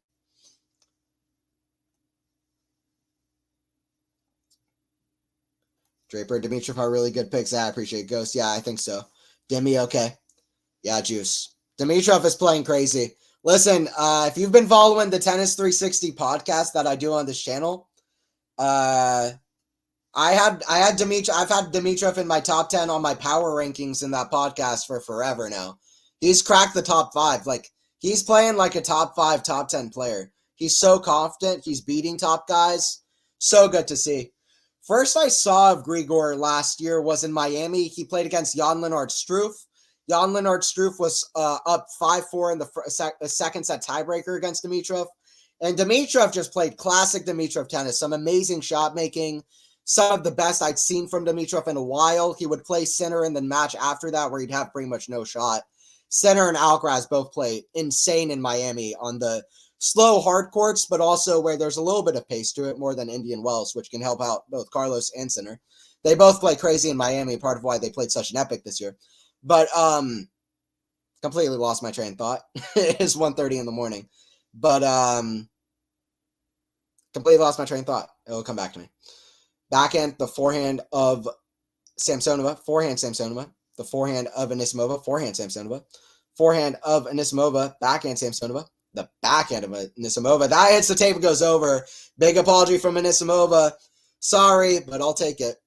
Draper, Dimitrov are really good picks. I appreciate it. Ghost. Yeah, I think so. Demi, okay. Yeah, juice. Dimitrov is playing crazy. Listen, if you've been following the Tennis 360 podcast that I do on this channel, I've had Dimitrov in my top 10 on my power rankings in that podcast for forever now. He's cracked the top 5. Like, he's playing like a top 5, top 10 player. He's so confident. He's beating top guys. So good to see. First I saw of Grigor last year was in Miami. He played against Jan-Lennard Struff. Jan-Lennard Struff was up 5-4 in the second set tiebreaker against Dimitrov. And Dimitrov just played classic Dimitrov tennis. Some amazing shot making. Some of the best I'd seen from Dimitrov in a while. He would play Sinner in the match after that where he'd have pretty much no shot. Sinner and Alcaraz both play insane in Miami on the slow hard courts, but also where there's a little bit of pace to it more than Indian Wells, which can help out both Carlos and Sinner. They both play crazy in Miami, part of why they played such an epic this year. But completely lost my train of thought. It is 1:30 in the morning. But completely lost my train of thought. It will come back to me. Backhand, the forehand of Samsonova. Forehand Samsonova. The forehand of Anisimova. Forehand Samsonova. Forehand of Anisimova. Backhand Samsonova. The backhand of Anisimova. That hits the tape and goes over. Big apology from Anisimova. Sorry, but I'll take it.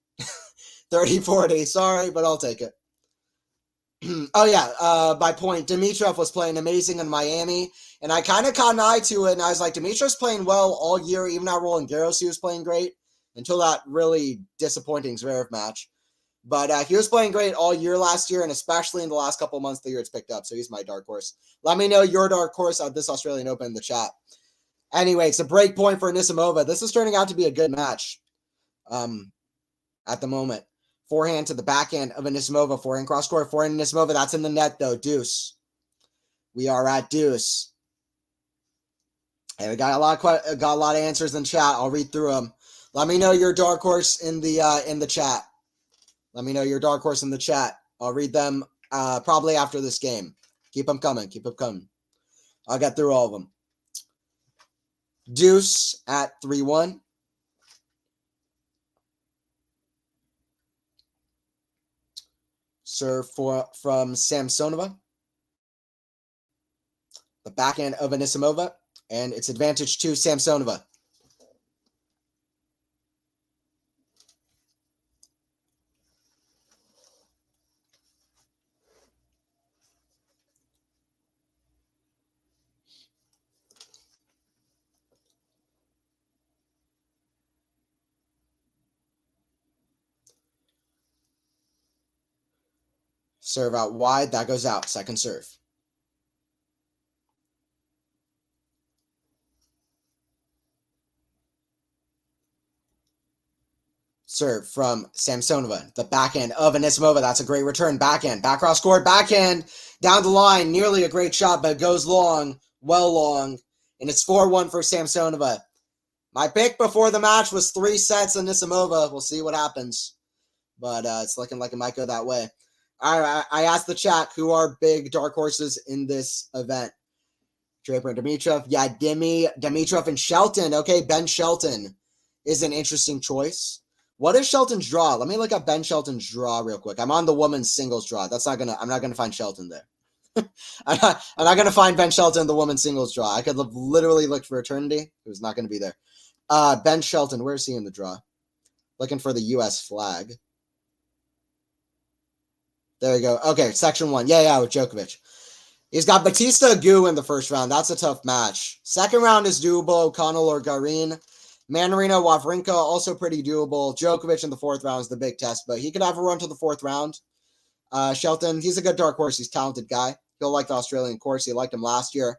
30-40. Sorry, but I'll take it. Oh, yeah. My point. Dimitrov was playing amazing in Miami, and I kind of caught an eye to it, and I was like, Dimitrov's playing well all year. Even at Roland Garros, he was playing great until that really disappointing Zverev match. But he was playing great all year last year, and especially in the last couple of months, the year it's picked up. So he's my dark horse. Let me know your dark horse at this Australian Open in the chat. Anyway, it's a break point for Anisimova. This is turning out to be a good match at the moment. Forehand to the backhand of Anisimova. Forehand cross court. Forehand Anisimova. That's in the net, though. Deuce. We are at deuce. Hey, we got a lot of answers in chat. I'll read through them. Let me know your dark horse in the chat. Let me know your dark horse in the chat. I'll read them probably after this game. Keep them coming. Keep them coming. I'll get through all of them. Deuce at 3-1. Serve from Samsonova. The backhand of Anisimova. And it's advantage to Samsonova. Serve out wide. That goes out. Second serve. Serve from Samsonova. The backhand of Anisimova. That's a great return. Backhand. Back cross court. Backhand. Down the line. Nearly a great shot, but it goes long. Well long. And it's 4-1 for Samsonova. My pick before the match was 3 sets Anisimova. We'll see what happens. But it's looking like it might go that way. All right, I asked the chat who are big dark horses in this event. Draper and Dimitrov. Yeah, Dimitrov and Shelton. Okay, Ben Shelton is an interesting choice. What is Shelton's draw? Let me look up Ben Shelton's draw real quick. I'm on the women's singles draw. I'm not gonna find Shelton there. I'm not gonna find Ben Shelton in the women's singles draw. I could have literally looked for eternity. It was not gonna be there. Ben Shelton, where is he in the draw? Looking for the U.S. flag. There you go. Okay, section 1. Yeah, with Djokovic. He's got Batista Agut in the first round. That's a tough match. Second round is doable. O'Connell or Garin. Manarino, Wawrinka, also pretty doable. Djokovic in the fourth round is the big test, but he could have a run to the fourth round. Shelton, he's a good dark horse. He's a talented guy. He'll like the Australian course. He liked him last year.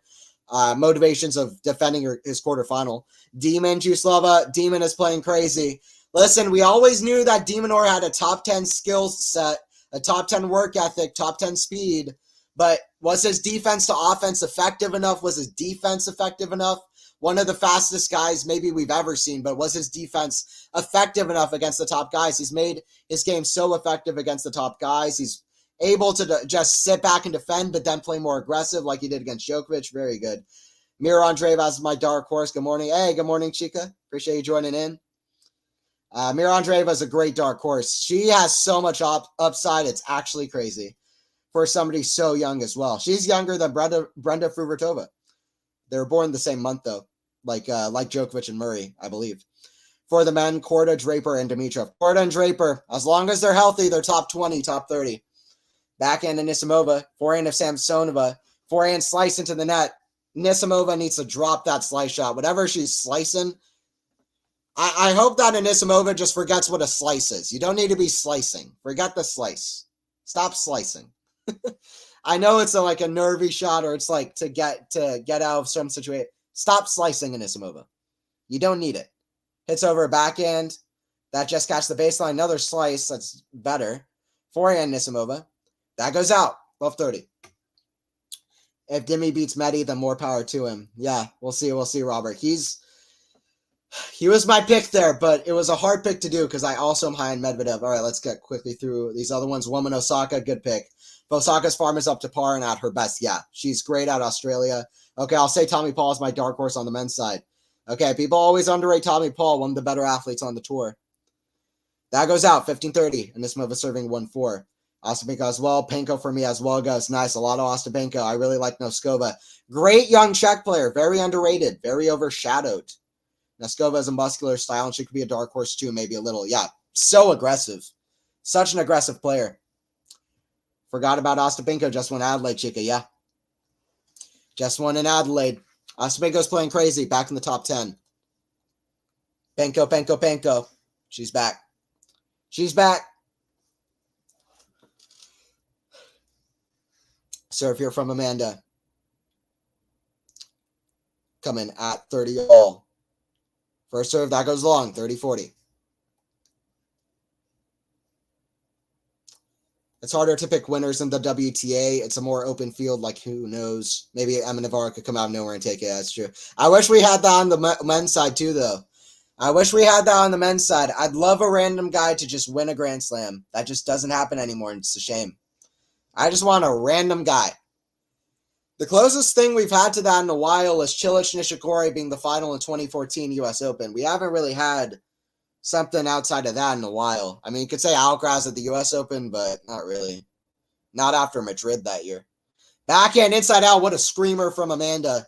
Motivations of defending his quarterfinal. Demon, Juslava. Demon is playing crazy. Listen, we always knew that Demonor had a top 10 skills set, a top 10 work ethic, top 10 speed. But was his defense to offense effective enough? Was his defense effective enough? One of the fastest guys maybe we've ever seen, but was his defense effective enough against the top guys? He's made his game so effective against the top guys. He's able to just sit back and defend, but then play more aggressive like he did against Djokovic. Very good. Mira Andreeva as my dark horse. Good morning. Hey, good morning, Chica. Appreciate you joining in. Mira Andreeva is a great dark horse. She has so much upside. It's actually crazy for somebody so young as well. She's younger than Brenda Fruhvirtova. They were born the same month, though, like Djokovic and Murray, I believe. For the men, Korda, Draper, and Dimitrov. Korda and Draper, as long as they're healthy, they're top 20, top 30. Backhand Anisimova, forehand of Samsonova, forehand slice into the net. Anisimova needs to drop that slice shot. Whatever she's slicing, I hope that Anisimova just forgets what a slice is. You don't need to be slicing. Forget the slice. Stop slicing. I know it's like a nervy shot, or it's like to get out of some situation. Stop slicing Anisimova. You don't need it. Hits over a backhand. That just catch the baseline. Another slice. That's better. Forehand Anisimova. That goes out. Love 30. If Dimi beats Medi, then more power to him. Yeah, we'll see. We'll see, Robert. He was my pick there, but it was a hard pick to do because I also am high on Medvedev. All right, let's get quickly through these other ones. Woman Osaka, good pick. If Osaka's farm is up to par and at her best, yeah. She's great at Australia. Okay, I'll say Tommy Paul is my dark horse on the men's side. Okay, people always underrate Tommy Paul, one of the better athletes on the tour. That goes out, 15-30, and this move is serving 1-4. Ostapenko as well. Penko for me as well goes. Nice, a lot of Ostapenko. I really like Noskova. Great young Czech player, very underrated, very overshadowed. Noskova has a muscular style, and she could be a dark horse too, maybe a little. Yeah, so aggressive. Such an aggressive player. Forgot about Ostapenko. Just won Adelaide, Chica. Yeah. Just won in Adelaide. Ostapenko's playing crazy. Back in the top 10. Penko. She's back. She's back. Serve here from Amanda. Coming at 30 all. First serve, that goes long. 30-40. It's harder to pick winners in the WTA. It's a more open field, like who knows. Maybe Emma Navarro could come out of nowhere and take it. That's true. I wish we had that on the men's side too, though. I wish we had that on the men's side. I'd love a random guy to just win a Grand Slam. That just doesn't happen anymore, and it's a shame. I just want a random guy. The closest thing we've had to that in a while is Cilic Nishikori being the final in 2014 U.S. Open. We haven't really had something outside of that in a while. I mean, you could say Alcaraz at the U.S. Open, but not really. Not after Madrid that year. Backhand inside out. What a screamer from Amanda.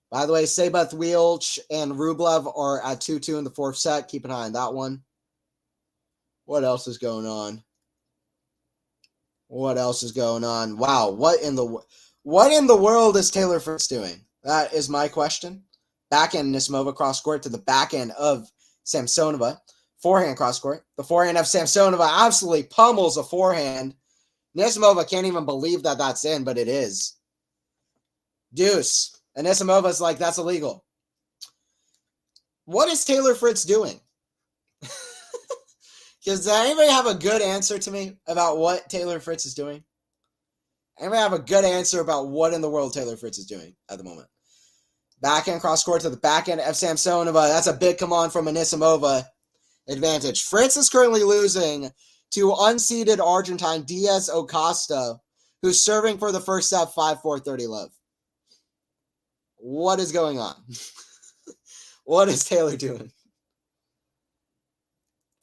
By the way, Sabeth Wielch and Rublev are at 2-2 in the fourth set. Keep an eye on that one. What else is going on? What else is going on? Wow, what in the world is Taylor Fritz doing? That is my question. Backhand Anisimova cross court to the backhand of Samsonova. Forehand cross court. The forehand of Samsonova absolutely pummels a forehand. Anisimova can't even believe that that's in, but it is. Deuce. Anisimova's like, that's illegal. What is Taylor Fritz doing? Does anybody have a good answer to me about what Taylor Fritz is doing? Anybody have a good answer about what in the world Taylor Fritz is doing at the moment? Backhand cross court to the backhand of Samsonova. That's a big come on from Anisimova. Advantage. Fritz is currently losing to unseeded Argentine Diaz Acosta, who's serving for the first set 5-4 30 love. What is going on? What is Taylor doing?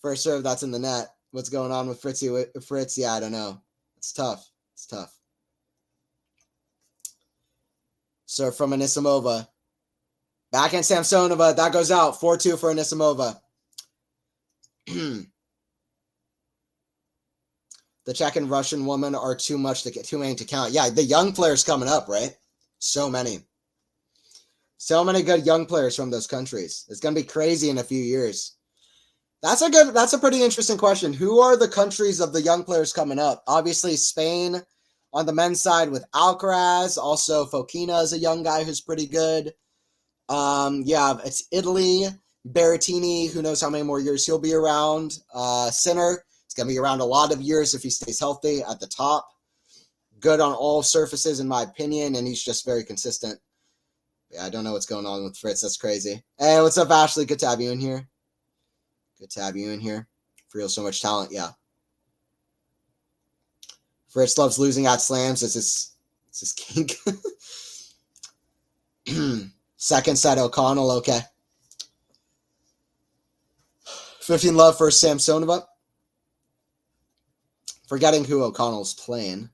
First serve, that's in the net. What's going on with Fritz? Yeah, I don't know. It's tough. It's tough. Serve from Anisimova. Backhand Samsonova. That goes out. 4-2 for Anisimova. The Czech and Russian women are too many to count. Yeah, the young players coming up, right? So many. So many good young players from those countries. It's going to be crazy in a few years. That's a pretty interesting question. Who are the countries of the young players coming up? Obviously, Spain on the men's side with Alcaraz. Also, Fokina is a young guy who's pretty good. Yeah, it's Italy. Berrettini, who knows how many more years he'll be around. Sinner, it's going to be around a lot of years if he stays healthy at the top. Good on all surfaces, in my opinion, and he's just very consistent. Yeah, I don't know what's going on with Fritz. That's crazy. Hey, what's up, Ashley? Good to have you in here. Good to have you in here. Real so much talent, yeah. Fritz loves losing at slams. It's his kink. Second set, O'Connell, okay. 15 love for Samsonova. Forgetting who O'Connell's playing.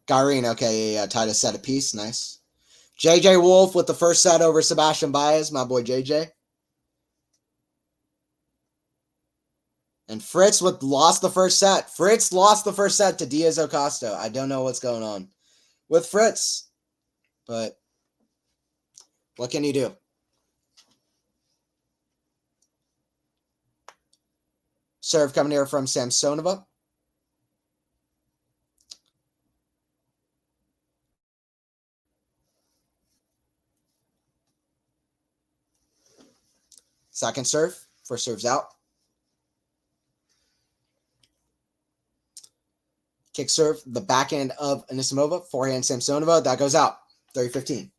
Garin, okay, yeah, tied a set apiece. Nice. JJ Wolf with the first set over Sebastian Baez, my boy JJ. And Fritz lost the first set. Fritz lost the first set to Diaz Acosta. I don't know what's going on with Fritz, but what can you do? Serve coming here from Samsonova. Second serve. First serve's out. Kick serve, the backhand of Anisimova. Forehand Samsonova. That goes out. 30-15.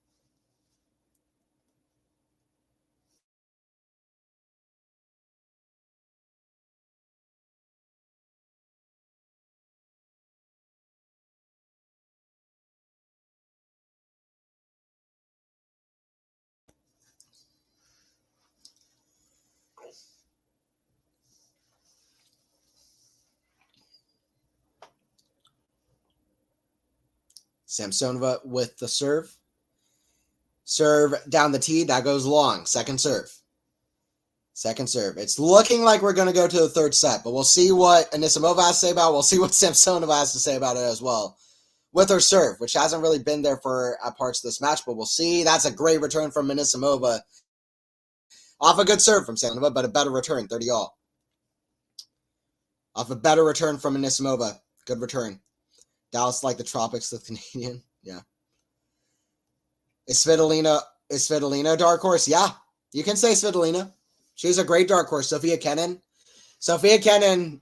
Samsonova with the serve. Serve down the tee. That goes long. Second serve. Second serve. It's looking like we're going to go to the third set, but we'll see what Anisimova has to say about it. We'll see what Samsonova has to say about it as well. With her serve, which hasn't really been there for parts of this match, but we'll see. That's a great return from Anisimova. Off a good serve from Samsonova, but a better return. 30-all. Off a better return from Anisimova. Good return. Dallas like the tropics with Canadian. Yeah. Is Svitolina a dark horse? Yeah. You can say Svitolina. She's a great dark horse. Sofia Kenin,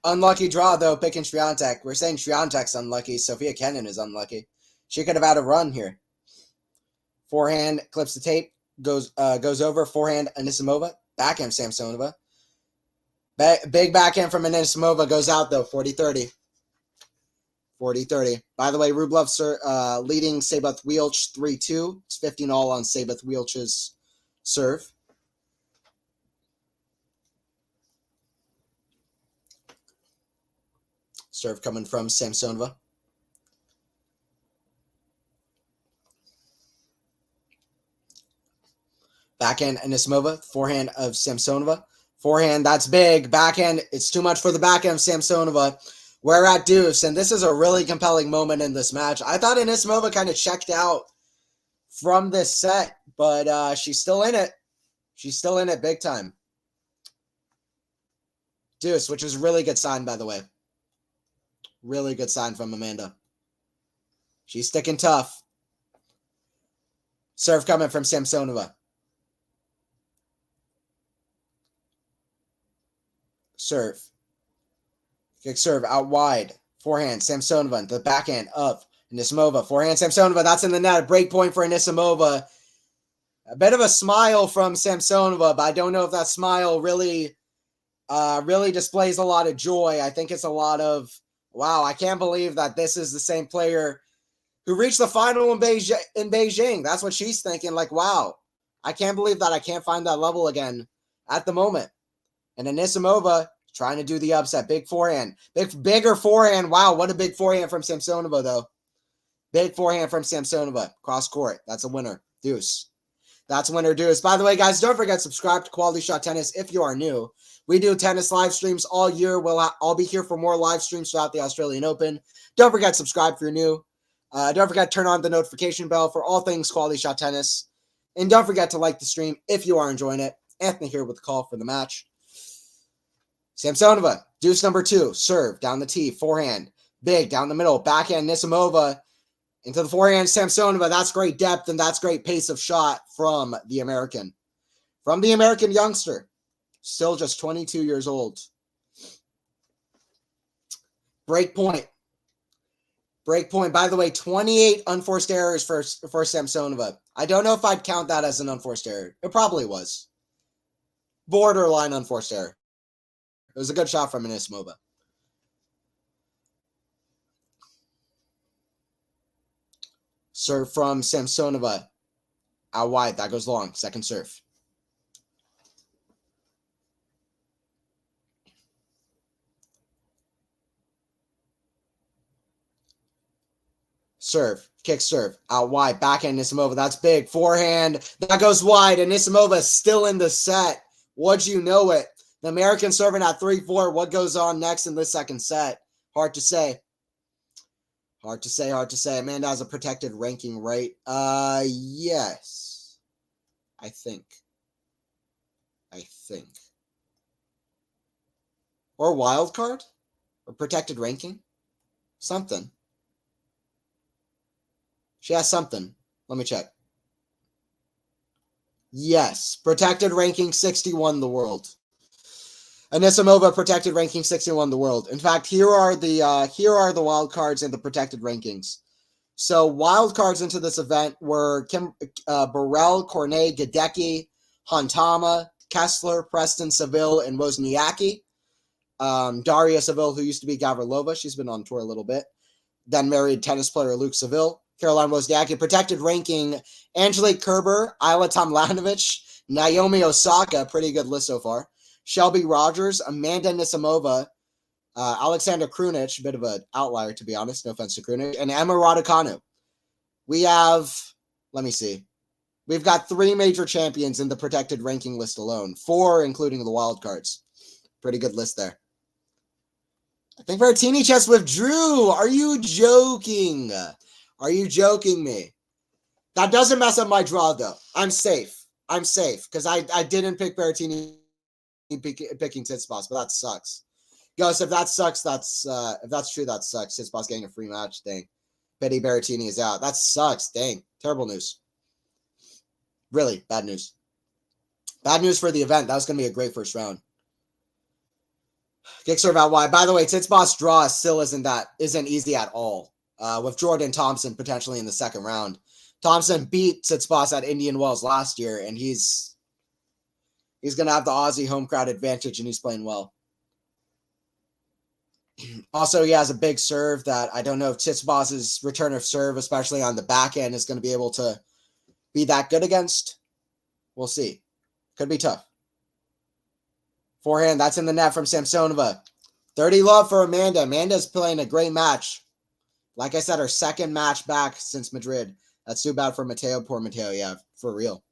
unlucky draw, though, picking Swiatek. We're saying Swiatek's unlucky. Sofia Kenin is unlucky. She could have had a run here. Forehand, clips the tape, goes over. Forehand, Anisimova. Backhand, Samsonova. Big backhand from Anisimova goes out, though, 40-30. 40-30. By the way, Rublev leading Sabath Wielch 3-2. It's 15-all on Sabath Wielch's serve. Serve coming from Samsonova. Backhand Anisimova. Forehand of Samsonova. Forehand, that's big. Backhand, it's too much for the backhand of Samsonova. We're at deuce, and this is a really compelling moment in this match. I thought Anisimova kind of checked out from this set, but she's still in it. She's still in it big time. Deuce, which is a really good sign, by the way. Really good sign from Amanda. She's sticking tough. Serve coming from Samsonova. Serve. Kick serve out wide. Forehand, Samsonova. The backhand of Anisimova. Forehand, Samsonova. That's in the net. A break point for Anisimova. A bit of a smile from Samsonova, but I don't know if that smile really displays a lot of joy. I think it's a lot of, wow, I can't believe that this is the same player who reached the final in Beijing. That's what she's thinking. Like, wow, I can't believe that I can't find that level again at the moment. And Anisimova trying to do the upset. Big forehand. Bigger forehand. Wow, what a big forehand from Samsonova, though. Big forehand from Samsonova. Cross court. That's a winner. Deuce. That's winner deuce. By the way, guys, don't forget to subscribe to Quality Shot Tennis if you are new. We do tennis live streams all year. I'll be here for more live streams throughout the Australian Open. Don't forget to subscribe if you're new. Don't forget to turn on the notification bell for all things Quality Shot Tennis. And don't forget to like the stream if you are enjoying it. Anthony here with the call for the match. Samsonova, deuce number 2. Serve, down the tee, forehand. Big, down the middle, backhand, Anisimova. Into the forehand, Samsonova. That's great depth, and that's great pace of shot from the American. From the American youngster. Still just 22 years old. Break point. Break point. By the way, 28 unforced errors for Samsonova. I don't know if I'd count that as an unforced error. It probably was. Borderline unforced error. It was a good shot from Anisimova. Serve from Samsonova. Out wide. That goes long. Second serve. Serve. Kick serve. Out wide. Backhand Anisimova. That's big. Forehand. That goes wide. Anisimova is still in the set. Would you know it? The American serving at 3-4. What goes on next in the second set? Hard to say. Hard to say, hard to say. Amanda has a protected ranking, right? Yes. I think. Or wild card? Or protected ranking? Something. She has something. Let me check. Yes. Protected ranking 61 in the world. Anisimova protected ranking 61 in the world. In fact, here are the wild cards in the protected rankings. So wild cards into this event were Burrell, Cornet, Gadecki, Huntama, Kessler, Preston, Seville, and Wozniacki. Daria Seville, who used to be Gavrilova, she's been on tour a little bit. Then married tennis player Luke Seville. Caroline Wozniacki. Protected ranking, Angelique Kerber, Ayla Tomljanovic, Naomi Osaka, pretty good list so far. Shelby Rogers, Amanda Anisimova, Alexander Krunic, a bit of an outlier, to be honest, no offense to Krunic, and Emma Raducanu. We have, let me see, we've got 3 major champions in the protected ranking list alone, 4 including the wild cards. Pretty good list there. I think Berrettini just withdrew. Are you joking? Are you joking me? That doesn't mess up my draw, though. I'm safe. Because I didn't pick Berrettini picking Tsitsipas, but that sucks. Gus, if that sucks, if that's true, that sucks. Tsitsipas getting a free match. Dang. Pity Berrettini is out. That sucks. Dang. Terrible news. Really, bad news. Bad news for the event. That was going to be a great first round. Kick serve out wide. By the way, Tsitsipas draw still isn't easy at all. With Jordan Thompson potentially in the second round. Thompson beat Tsitsipas at Indian Wells last year, and he's going to have the Aussie home crowd advantage, and he's playing well. Also, he has a big serve that I don't know if Tsitsipas's return of serve, especially on the back end, is going to be able to be that good against. We'll see. Could be tough. Forehand, that's in the net from Samsonova. 30 love for Amanda. Amanda's playing a great match. Like I said, her second match back since Madrid. That's too bad for Mateo. Poor Mateo. Yeah, for real.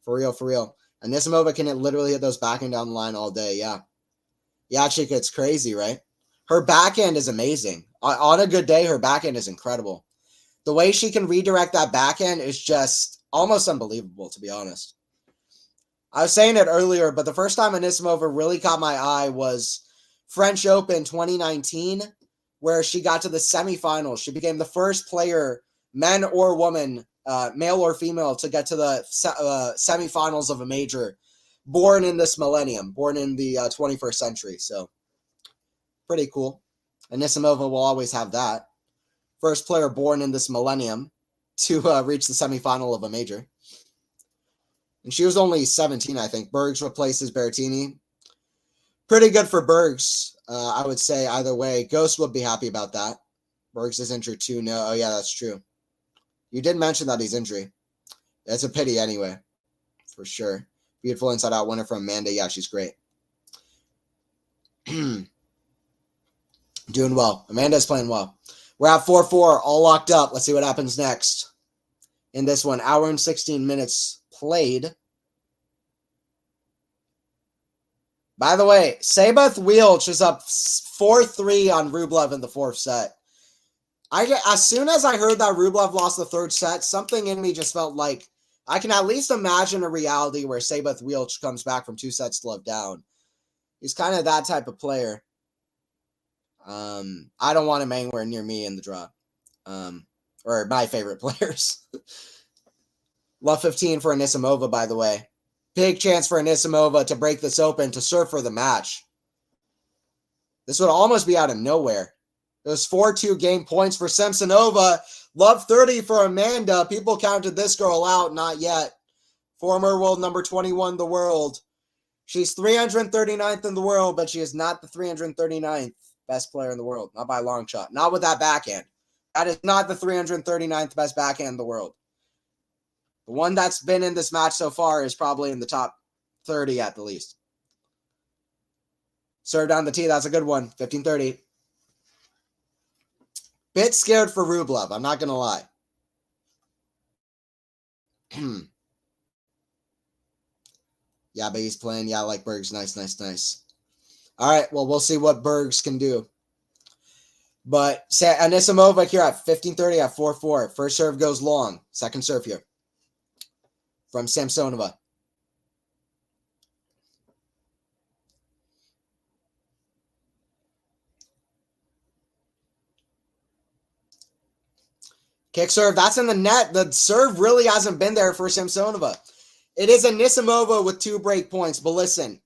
For real, for real. Anisimova can literally hit those backhand down the line all day. Yeah. Yeah, Chica, it's crazy, right? Her backhand is amazing. On a good day, her backhand is incredible. The way she can redirect that backhand is just almost unbelievable, to be honest. I was saying it earlier, but the first time Anisimova really caught my eye was French Open 2019, where she got to the semifinals. She became the first player, men or woman, male or female, to get to the semifinals of a major, born in this millennium, born in the 21st century. So, pretty cool. Anisimova will always have that. First player born in this millennium to reach the semifinal of a major. And she was only 17, I think. Bergs replaces Berrettini. Pretty good for Bergs, I would say, either way. Ghost would be happy about that. Bergs is injured too. No, oh yeah, that's true. You did mention that he's injured. It's a pity anyway, for sure. Beautiful inside-out winner from Amanda. Yeah, she's great. Doing well. Amanda's playing well. We're at 4-4, all locked up. Let's see what happens next. In this 1 hour and 16 minutes played. By the way, Sabeth Wielch is up 4-3 on Rublev in the fourth set. As soon as I heard that Rublev lost the third set, something in me just felt like I can at least imagine a reality where Sabeth Wielch comes back from 2 sets to love down. He's kind of that type of player. I don't want him anywhere near me in the draw. Or my favorite players. Love 15 for Anisimova, by the way. Big chance for Anisimova to break this open, to serve for the match. This would almost be out of nowhere. Those 4-2 game points for Samsonova. Love 30 for Amanda. People counted this girl out. Not yet. Former world number 21 in the world. She's 339th in the world, but she is not the 339th best player in the world. Not by a long shot. Not with that backhand. That is not the 339th best backhand in the world. The one that's been in this match so far is probably in the top 30 at the least. Serve down the tee. That's a good one. 15-30. Bit scared for Rublev. I'm not going to lie. Yeah, but he's playing. Yeah, I like Bergs. Nice, nice, nice. All right, well, we'll see what Bergs can do. But Anisimova here at 15-30 at 4-4. First serve goes long. Second serve here from Samsonova. Kick serve. That's in the net. The serve really hasn't been there for Samsonova. It is Anisimova with 2 break points. But listen,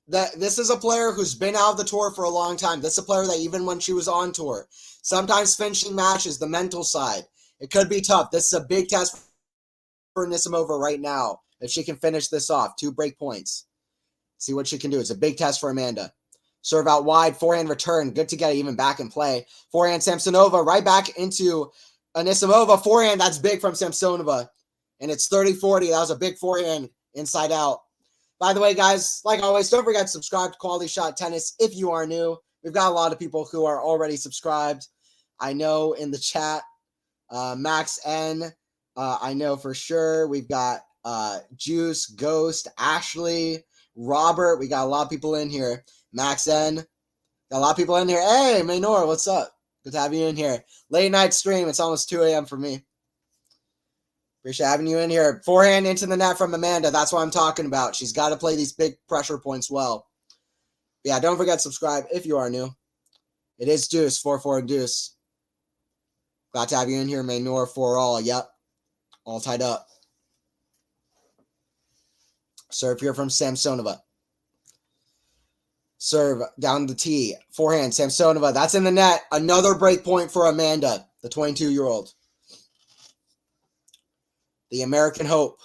this is a player who's been out of the tour for a long time. This is a player that even when she was on tour, sometimes finishing matches, the mental side, it could be tough. This is a big test for Anisimova right now. If she can finish this off, 2 break points. See what she can do. It's a big test for Amanda. Serve out wide, forehand return. Good to get even back in play. Forehand Samsonova right back into Anisimova. Forehand, that's big from Samsonova. And it's 30-40. That was a big forehand inside out. By the way, guys, like always, don't forget to subscribe to Quality Shot Tennis if you are new. We've got a lot of people who are already subscribed. I know in the chat, Max N, I know for sure. We've got Juice, Ghost, Ashley, Robert. We got a lot of people in here. Max N, got a lot of people in here. Hey, Maynor, what's up? Good to have you in here. Late night stream. It's almost 2 a.m. for me. Appreciate having you in here. Forehand into the net from Amanda. That's what I'm talking about. She's got to play these big pressure points well. But yeah, don't forget to subscribe if you are new. It is Deuce, 4-4 Deuce. Glad to have you in here, Maynor, 4-all. Yep. All tied up. Serve here from Samsonova. Serve down the tee. Forehand, Samsonova. That's in the net. Another break point for Amanda, the 22-year-old. The American Hope.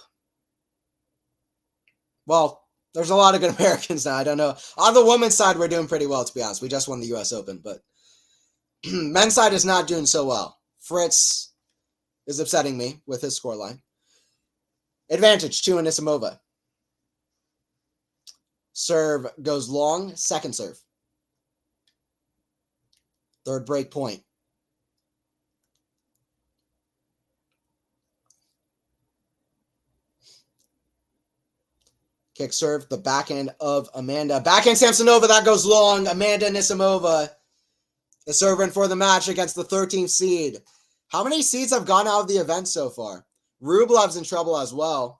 Well, There's a lot of good Americans now. I don't know. On the women's side, we're doing pretty well, to be honest. We just won the U.S. Open, but men's side is not doing so well. Fritz is upsetting me with his scoreline. Advantage to Anisimova. Serve goes long. Second serve. Third break point. Kick serve, the backhand of Amanda. Backhand Samsonova, that goes long. Amanda Anisimova is serving for the match against the 13th seed. How many seeds have gone out of the event so far? Rublev's in trouble as well.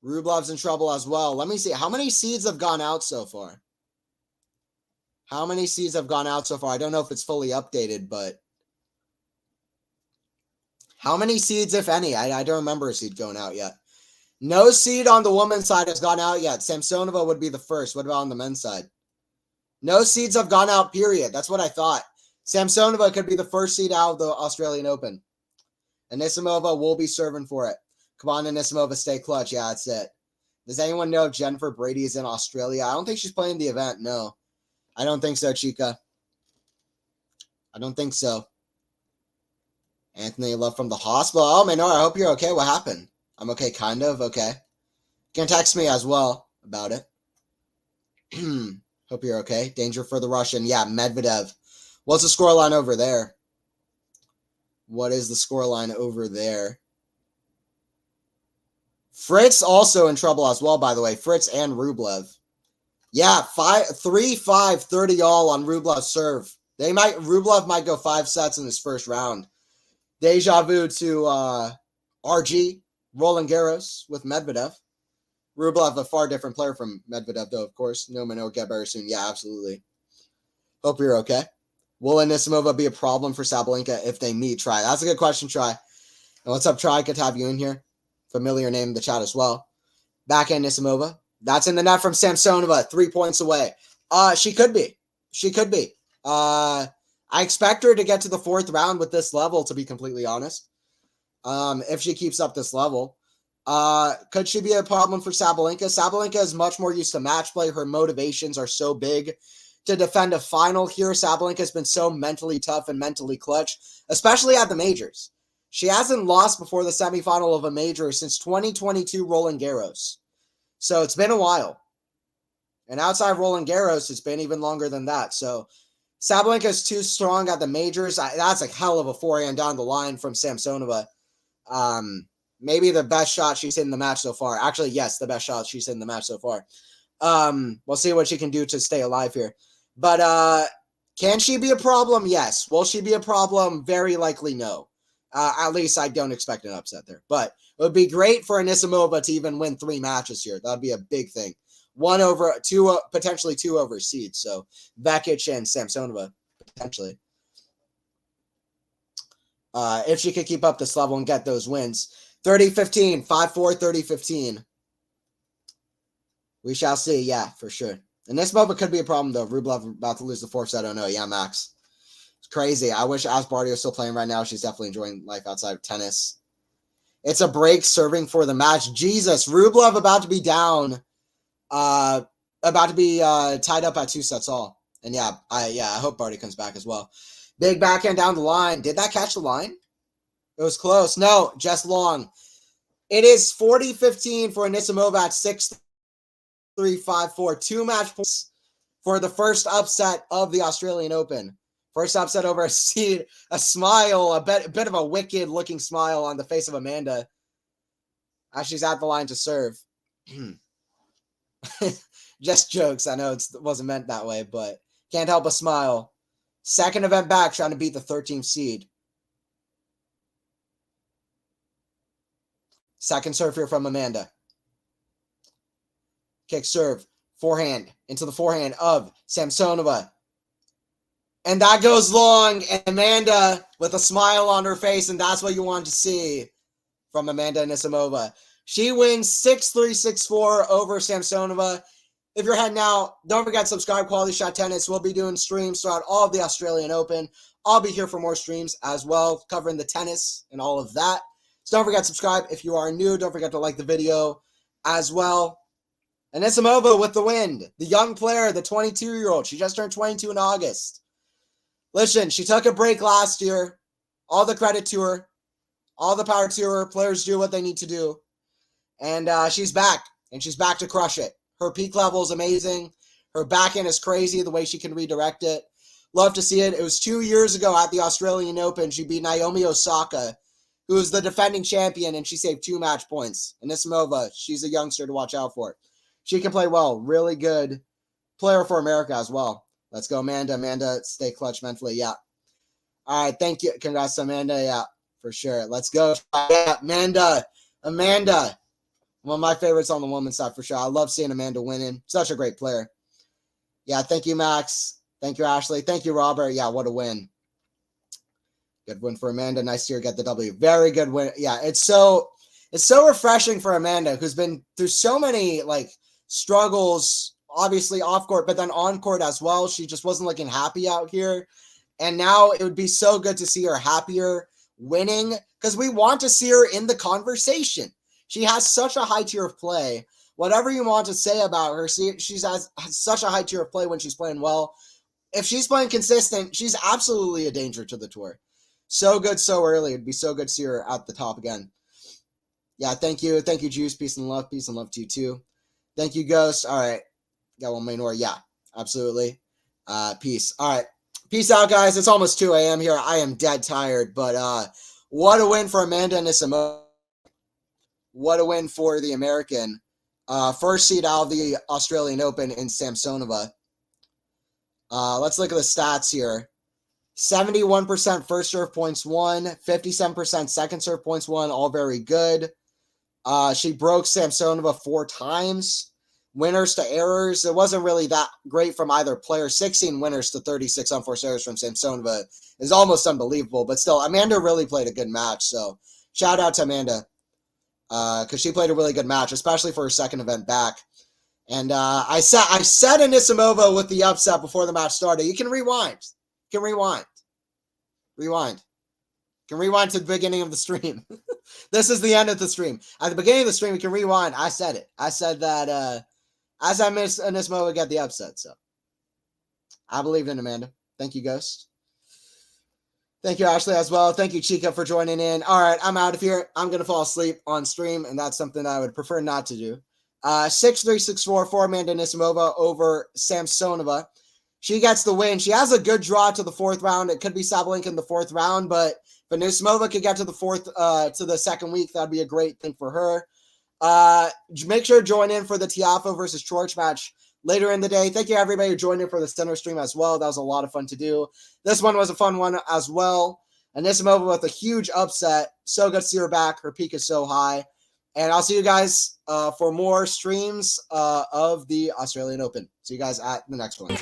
Rublev's in trouble as well. Let me see. How many seeds have gone out so far? How many seeds have gone out so far? I don't know if it's fully updated, but how many seeds, if any? I don't remember a seed going out yet. No seed on the women's side has gone out yet. Samsonova would be the first. What about on the men's side? No seeds have gone out, period. That's what I thought. Samsonova could be the first seed out of the Australian Open. Anisimova will be serving for it. Come on, Anisimova, stay clutch. Yeah, that's it. Does anyone know if Jennifer Brady is in Australia? I don't think she's playing the event. No. I don't think so, Chica. I don't think so. Anthony Love from the hospital. Oh, Manor, I hope you're okay. What happened? I'm okay, kind of. Okay. You can text me as well about it. Hope you're okay. Danger for the Russian. Yeah, Medvedev. What's the scoreline over there? What is the scoreline over there? Fritz also in trouble as well, by the way. Fritz and Rublev. Yeah, 3-5, 30 all on Rublev's serve. Rublev might go 5 sets in his first round. Deja vu to RG, Roland Garros with Medvedev. Rublev, a far different player from Medvedev, though, of course. No man will get better soon. Yeah, absolutely. Hope you're okay. Will Anisimova be a problem for Sabalenka if they meet? Try. That's a good question, Try. And what's up, Try? Good to have you in here. Familiar name in the chat as well. Backhand Anisimova. That's in the net from Samsonova. 3 points away. She could be. She could be. I expect her to get to the 4th round with this level, to be completely honest. If she keeps up this level. Could she be a problem for Sabalenka? Sabalenka is much more used to match play. Her motivations are so big to defend a final here. Sabalenka has been so mentally tough and mentally clutch, especially at the majors. She hasn't lost before the semifinal of a major since 2022 Roland Garros. So it's been a while. And outside Roland Garros, it's been even longer than that. So Sabalenka is too strong at the majors. That's a hell of a forehand down the line from Samsonova. Maybe the best shot she's hit in the match so far. Actually, yes, the best shot she's hit in the match so far. We'll see what she can do to stay alive here. But can she be a problem? Yes. Will she be a problem? Very likely no. At least I don't expect an upset there. But it would be great for Anisimova to even win 3 matches here. That would be a big thing. 1 over 2, potentially 2 over seeds. So Vekic and Samsonova, potentially. If she could keep up this level and get those wins. 30-15, 5-4, 30-15. We shall see. Yeah, for sure. And this moment could be a problem, though. Rublev about to lose the 4th set. Oh, no. Yeah, Max. It's crazy. I wish Asbarty was still playing right now. She's definitely enjoying life outside of tennis. It's a break serving for the match. Jesus. Rublev about to be down. About to be tied up at 2 sets all. And yeah, I hope Barty comes back as well. Big backhand down the line. Did that catch the line? It was close. No, just long. It is 40-15 for Anisimova at 6-3, 5-4. 2 match points for the first upset of the Australian Open. First upset over a seed. A smile, a bit of a wicked-looking smile on the face of Amanda as she's at the line to serve. Just jokes. I know it wasn't meant that way, but can't help but smile. Second event back, trying to beat the 13th seed. Second serve here from Amanda. Kick serve. Forehand. Into the forehand of Samsonova. And that goes long. And Amanda with a smile on her face. And that's what you want to see from Amanda Anisimova. She wins 6-3, 6-4 over Samsonova. If you're heading out, don't forget to subscribe. Quality Shot Tennis. We'll be doing streams throughout all of the Australian Open. I'll be here for more streams as well, covering the tennis and all of that. So don't forget to subscribe. If you are new, don't forget to like the video as well. Anisimova with the win. The young player, the 22-year-old. She just turned 22 in August. Listen, she took a break last year. All the credit to her. All the power to her. Players do what they need to do. And she's back. And she's back to crush it. Her peak level is amazing. Her backhand is crazy, the way she can redirect it. Love to see it. It was 2 years ago at the Australian Open. She beat Naomi Osaka, who is the defending champion, and she saved 2 match points. Anisimova, she's a youngster to watch out for. She can play well. Really good player for America as well. Let's go, Amanda. Amanda, stay clutch mentally. Yeah. All right, thank you. Congrats, Amanda. Yeah, for sure. Let's go. Yeah, Amanda. Amanda. One of my favorites on the women's side for sure. I love seeing Amanda winning. Such a great player. Yeah, thank you, Max. Thank you, Ashley. Thank you, Robert. Yeah, what a win. Good win for Amanda. Nice to get the W. Very good win. Yeah, it's so refreshing for Amanda, who's been through so many struggles, obviously off court, but then on court as well. She just wasn't looking happy out here. And now it would be so good to see her happier, winning, because we want to see her in the conversation. She has such a high tier of play. Whatever you want to say about her, she has such a high tier of play when she's playing well. If she's playing consistent, she's absolutely a danger to the tour. So good so early. It'd be so good to see her at the top again. Yeah, thank you. Thank you, Juice. Peace and love. Peace and love to you too. Thank you, Ghost. All right. Got one more. Yeah, absolutely. Peace. All right. Peace out, guys. It's almost 2 a.m. here. I am dead tired, but what a win for Amanda Anisimova. What a win for the American. First seed out of the Australian Open in Samsonova. Let's look at the stats here. 71% first serve points won, 57% second serve points won, all very good. She broke Samsonova 4 times. Winners to errors. It wasn't really that great from either player. 16 winners to 36 unforced errors from Samsonova is almost unbelievable. But still, Amanda really played a good match. So shout out to Amanda because she played a really good match, especially for her second event back. And I said Anisimova with the upset before the match started. You can rewind. You can rewind. Rewind. You can rewind to the beginning of the stream. This is the end of the stream. At the beginning of the stream, you can rewind. I said it. I said that as I missed Anisimova would get the upset. So I believed in Amanda. Thank you, Ghost. Thank you, Ashley, as well. Thank you, Chica, for joining in. All right, I'm out of here. I'm going to fall asleep on stream, and that's something I would prefer not to do. 6-3, 6-4 for Amanda Anisimova over Samsonova. She gets the win. She has a good draw to the 4th round. It could be Sabalenka in the 4th round, but if Anisimova could get to the second week, that'd be a great thing for her. Make sure to join in for the Tiafoe versus George match later in the day. Thank you, everybody, who joined in for the center stream as well. That was a lot of fun to do. This one was a fun one as well. Anisimova with a huge upset. So good to see her back. Her peak is so high. And I'll see you guys for more streams of the Australian Open. See you guys at the next one.